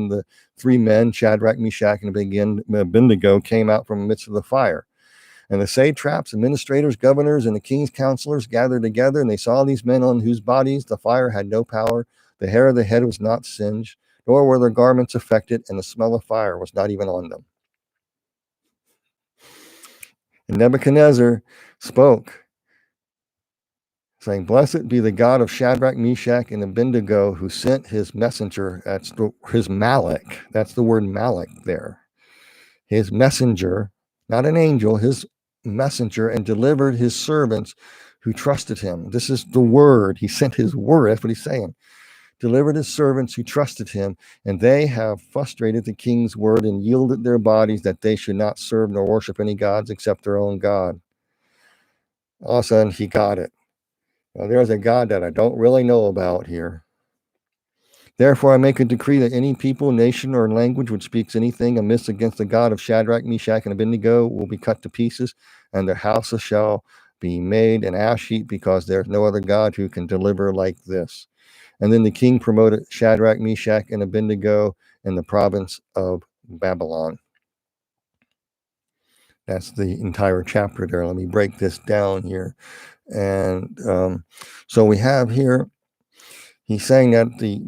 the 3 men, Shadrach, Meshach, and Abednego, came out from the midst of the fire. And the satraps, administrators, governors, and the king's counselors gathered together, and they saw these men on whose bodies the fire had no power. The hair of the head was not singed, nor were their garments affected, and the smell of fire was not even on them. And Nebuchadnezzar spoke, saying, Blessed be the God of Shadrach, Meshach, and Abednego, who sent his messenger, his Malach. That's the word Malach there. His messenger, not an angel, his messenger, and delivered his servants who trusted him. This is the word. He sent his word. That's what he's saying. delivered his servants who trusted him, and they have frustrated the king's word and yielded their bodies that they should not serve nor worship any gods except their own God. All of a sudden, he got it. Now, there's a God that I don't really know about here. Therefore, I make a decree that any people, nation, or language which speaks anything amiss against the God of Shadrach, Meshach, and Abednego will be cut to pieces, and their houses shall be made an ash heap, because there is no other God who can deliver like this. And then the king promoted Shadrach, Meshach, and Abednego in the province of Babylon. That's the entire chapter there. Let me break this down here. And so we have here, he's saying that the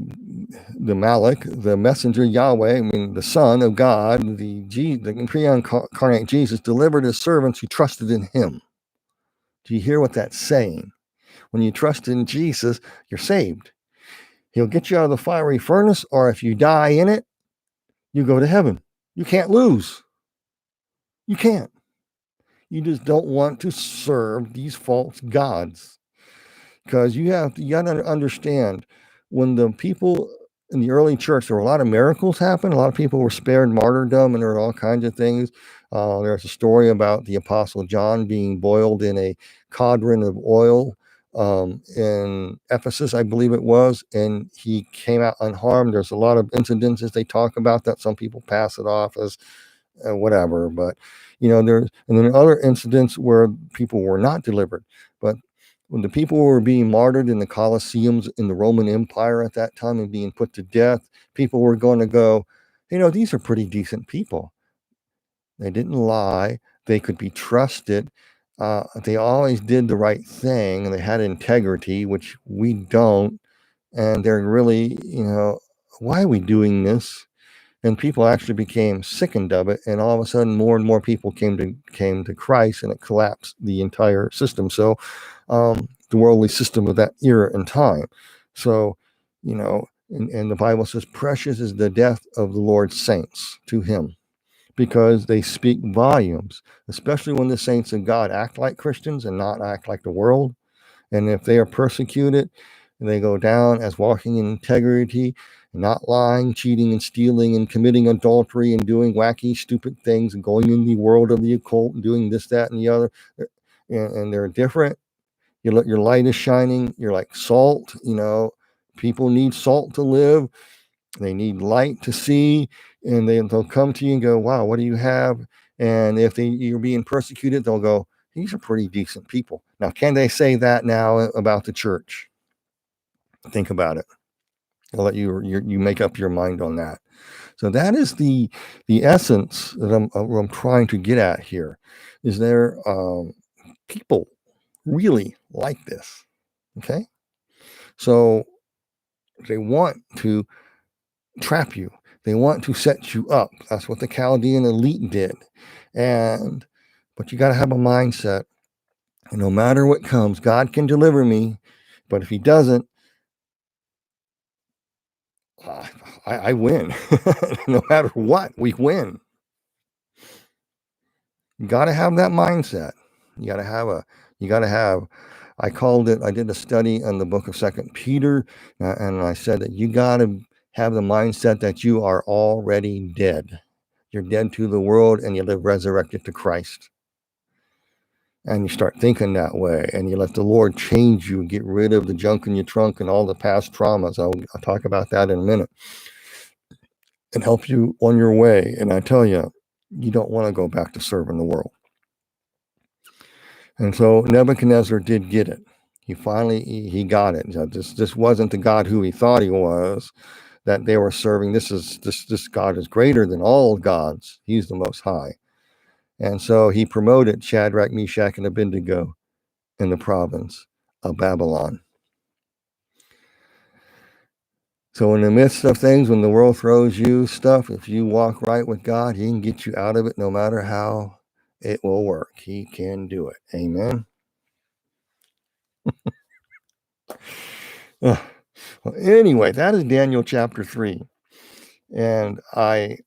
Malach, the messenger Yahweh, I mean the Son of God, the pre-incarnate Jesus, delivered his servants who trusted in him. Do you hear what that's saying? When you trust in Jesus, you're saved. He'll get you out of the fiery furnace, or if you die in it, you go to heaven. You can't lose. You can't. You just don't want to serve these false gods. Because you got to understand, when the people in the early church, there were a lot of miracles happen. A lot of people were spared martyrdom, and there were all kinds of things. There's a story about the Apostle John being boiled in a cauldron of oil in Ephesus, I believe it was, and he came out unharmed. There's a lot of incidences they talk about that. Some people pass it off as whatever, but and then other incidents where people were not delivered. But when the people were being martyred in the Colosseums in the Roman Empire at that time and being put to death, people were going to go, these are pretty decent people. They didn't lie. They could be trusted. They always did the right thing, and they had integrity, which we don't. And they're really, why are we doing this? And people actually became sickened of it, and all of a sudden more and more people came to Christ, and it collapsed the entire system. So the worldly system of that era and time. So, and the Bible says, precious is the death of the Lord's saints to him, because they speak volumes, especially when the saints of God act like Christians and not act like the world. And if they are persecuted, they go down as walking in integrity, not lying, cheating, and stealing, and committing adultery, and doing wacky, stupid things, and going in the world of the occult, and doing this, that, and the other. And they're different. Your light is shining. You're like salt. People need salt to live. They need light to see. And they'll come to you and go, wow, what do you have? And if you're being persecuted, they'll go, these are pretty decent people. Now, can they say that now about the church? Think about it. I'll let you make up your mind on that. So that is the essence that I'm trying to get at here. Is there people really like this? Okay, so they want to trap you. They want to set you up. That's what the Chaldean elite did. But you got to have a mindset. And no matter what comes, God can deliver me. But if he doesn't, I win. No matter what, we win. You got to have that mindset. You got to have, I called it, I did a study on the book of 2 Peter, and I said that you got to have the mindset that you are already dead. You're dead to the world, and you live resurrected to Christ. And you start thinking that way, and you let the Lord change you, get rid of the junk in your trunk and all the past traumas. I'll talk about that in a minute, and help you on your way. And I tell you, you don't want to go back to serving the world. And so Nebuchadnezzar did get it. He finally got it. This wasn't the God who he thought he was, that they were serving. This God is greater than all gods. He's the Most High. And so he promoted Shadrach, Meshach, and Abednego in the province of Babylon. So in the midst of things, when the world throws you stuff, if you walk right with God, he can get you out of it no matter how it will work. He can do it. Amen. Well, anyway, that is Daniel chapter 3. And I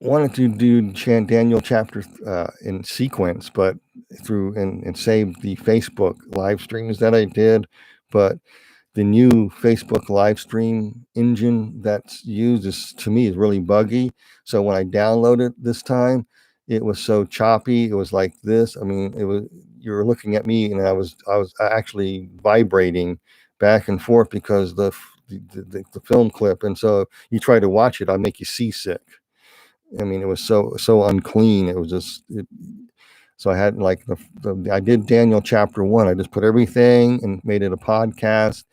wanted to do Daniel chapter in sequence, but and save the Facebook live streams that I did. But the new Facebook live stream engine that's used to me is really buggy. So when I downloaded it this time, it was so choppy. It was like this. I mean, you were looking at me, and I was actually vibrating back and forth because the film clip. And so you try to watch it, I'd make you seasick. I mean, it was so unclean. It was just. So I had like I did Daniel chapter 1. I just put everything and made it a podcast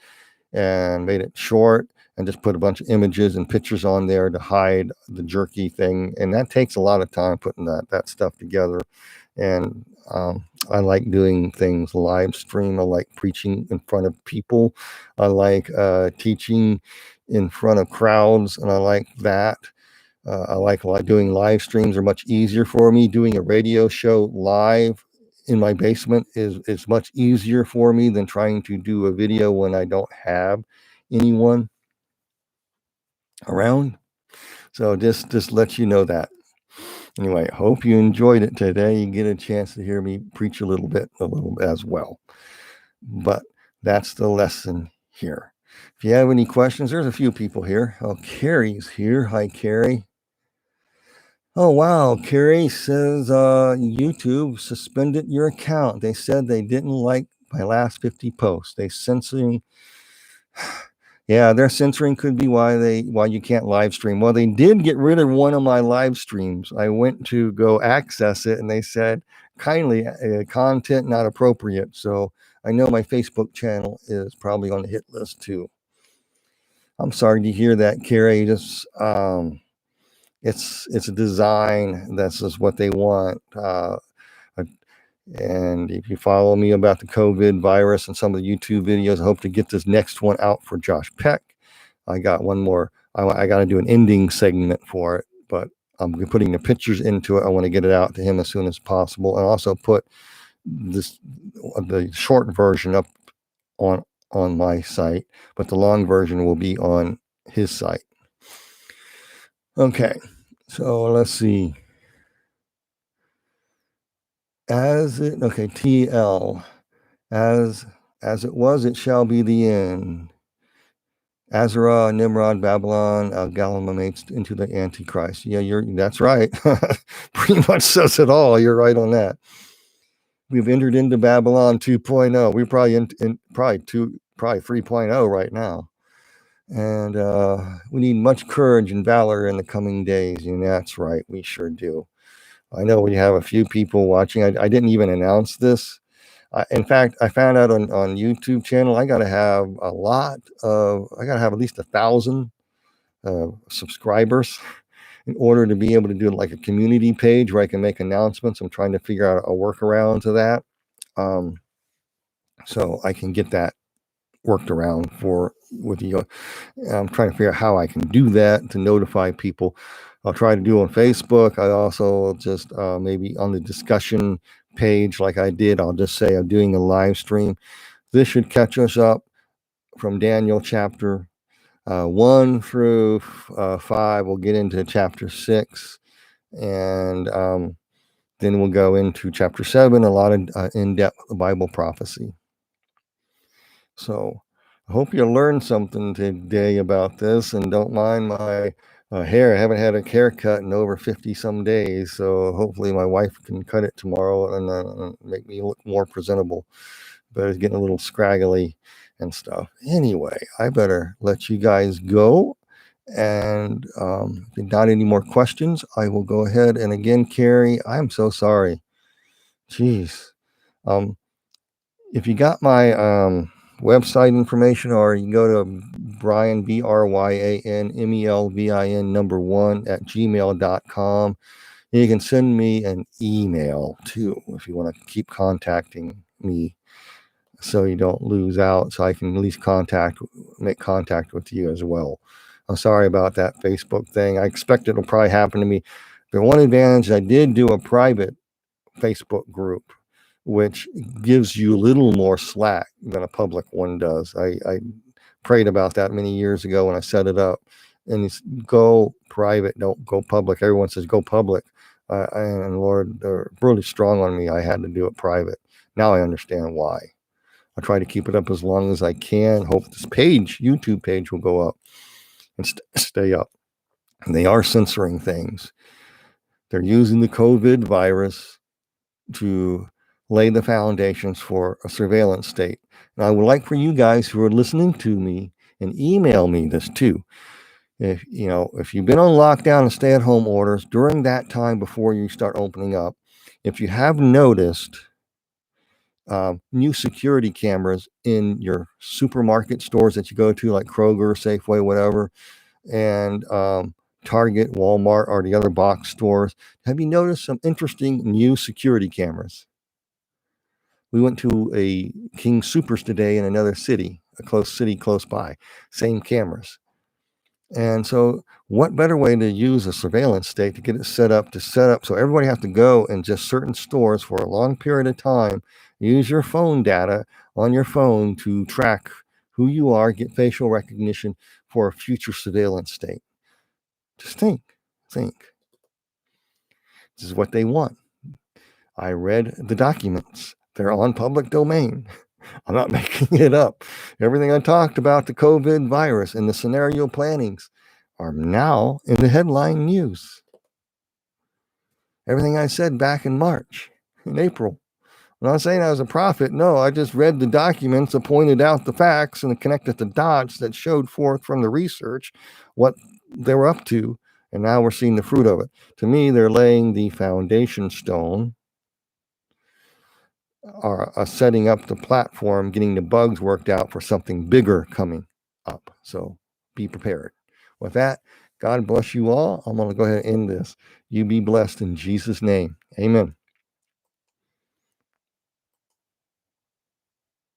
and made it short and just put a bunch of images and pictures on there to hide the jerky thing. And that takes a lot of time putting that stuff together. And I like doing things live stream. I like preaching in front of people. I like teaching in front of crowds, and I like that. I like doing live streams are much easier for me. Doing a radio show live in my basement is much easier for me than trying to do a video when I don't have anyone around. So just let you know that. Anyway, hope you enjoyed it today. You get a chance to hear me preach a little bit as well. But that's the lesson here. If you have any questions, there's a few people here. Oh, Carrie's here. Hi, Carrie. Oh, wow. Carrie says YouTube suspended your account. They said they didn't like my last 50 posts. They censoring. Yeah, their censoring could be why you can't live stream. Well, they did get rid of one of my live streams. I went to go access it, and they said kindly content not appropriate. So I know my Facebook channel is probably on the hit list too. I'm sorry to hear that, Carrie. Just it's a design. That's just what they want. And if you follow me about the COVID virus and some of the YouTube videos, I hope to get this next one out for Josh Peck. I got one more. I got to do an ending segment for it, but I'm putting the pictures into it. I want to get it out to him as soon as possible, and also put the short version up on my site, but the long version will be on his site. Okay, so let's see. TL, as it was, it shall be the end. Azara, Nimrod, Babylon, Gallimates into the Antichrist. Yeah, that's right. Pretty much says it all. You're right on that. We've entered into Babylon 2.0. We're probably probably 3.0 right now. And we need much courage and valor in the coming days. And that's right. We sure do. I know we have a few people watching. I didn't even announce this. In fact, I found out on YouTube channel, I got to have at least 1,000 subscribers in order to be able to do like a community page where I can make announcements. I'm trying to figure out a workaround to that. So I can get that worked around with you. I'm trying to figure out how I can do that to notify people. I'll try to do on Facebook. I also just maybe on the discussion page like I did, I'll just say I'm doing a live stream. This should catch us up from Daniel chapter 1 through 5. We'll get into chapter 6, and then we'll go into chapter 7, a lot of in-depth Bible prophecy. So I hope you learned something today about this, and don't mind my hair. I haven't had a haircut in over 50 some days, so hopefully my wife can cut it tomorrow and make me look more presentable. But it's getting a little scraggly and stuff. Anyway, I better let you guys go. And if there's not any more questions, I will go ahead. And again, Carrie, I'm so sorry. Jeez. If you got my website information, or you can go to Bryan, BRYANMELVIN 1 @gmail.com. You can send me an email too if you want to keep contacting me, so you don't lose out, so I can at least make contact with you as well. I'm sorry about that Facebook thing. I expect it'll probably happen to me. The one advantage, I did do a private Facebook group, which gives you a little more slack than a public one does. I prayed about that many years ago when I set it up. And it's go private, don't go public. Everyone says go public. And Lord, they're really strong on me. I had to do it private. Now I understand why. I try to keep it up as long as I can. Hope this YouTube page will go up and stay up. And they are censoring things. They're using the COVID virus to lay the foundations for a surveillance state. And I would like for you guys who are listening to me and email me this too. If you've been on lockdown and stay-at-home orders during that time before you start opening up, if you have noticed new security cameras in your supermarket stores that you go to, like Kroger, Safeway, whatever, and Target, Walmart, or the other box stores, have you noticed some interesting new security cameras? We went to a King Soopers today in another city, a city close by, same cameras. And so what better way to use a surveillance state to get it set up so everybody has to go in just certain stores for a long period of time, use your phone data on your phone to track who you are, get facial recognition for a future surveillance state. Just think. This is what they want. I read the documents. They're on public domain. I'm not making it up. Everything I talked about the COVID virus and the scenario plannings are now in the headline news. Everything I said back in March, in April. I'm not saying I was a prophet. No, I just read the documents that pointed out the facts and connected the dots that showed forth from the research what they were up to. And now we're seeing the fruit of it. To me, they're laying the foundation stone, are setting up the platform, getting the bugs worked out for something bigger coming up. So be prepared. With that, God bless you all. I'm going to go ahead and end this. You be blessed in Jesus' name. Amen.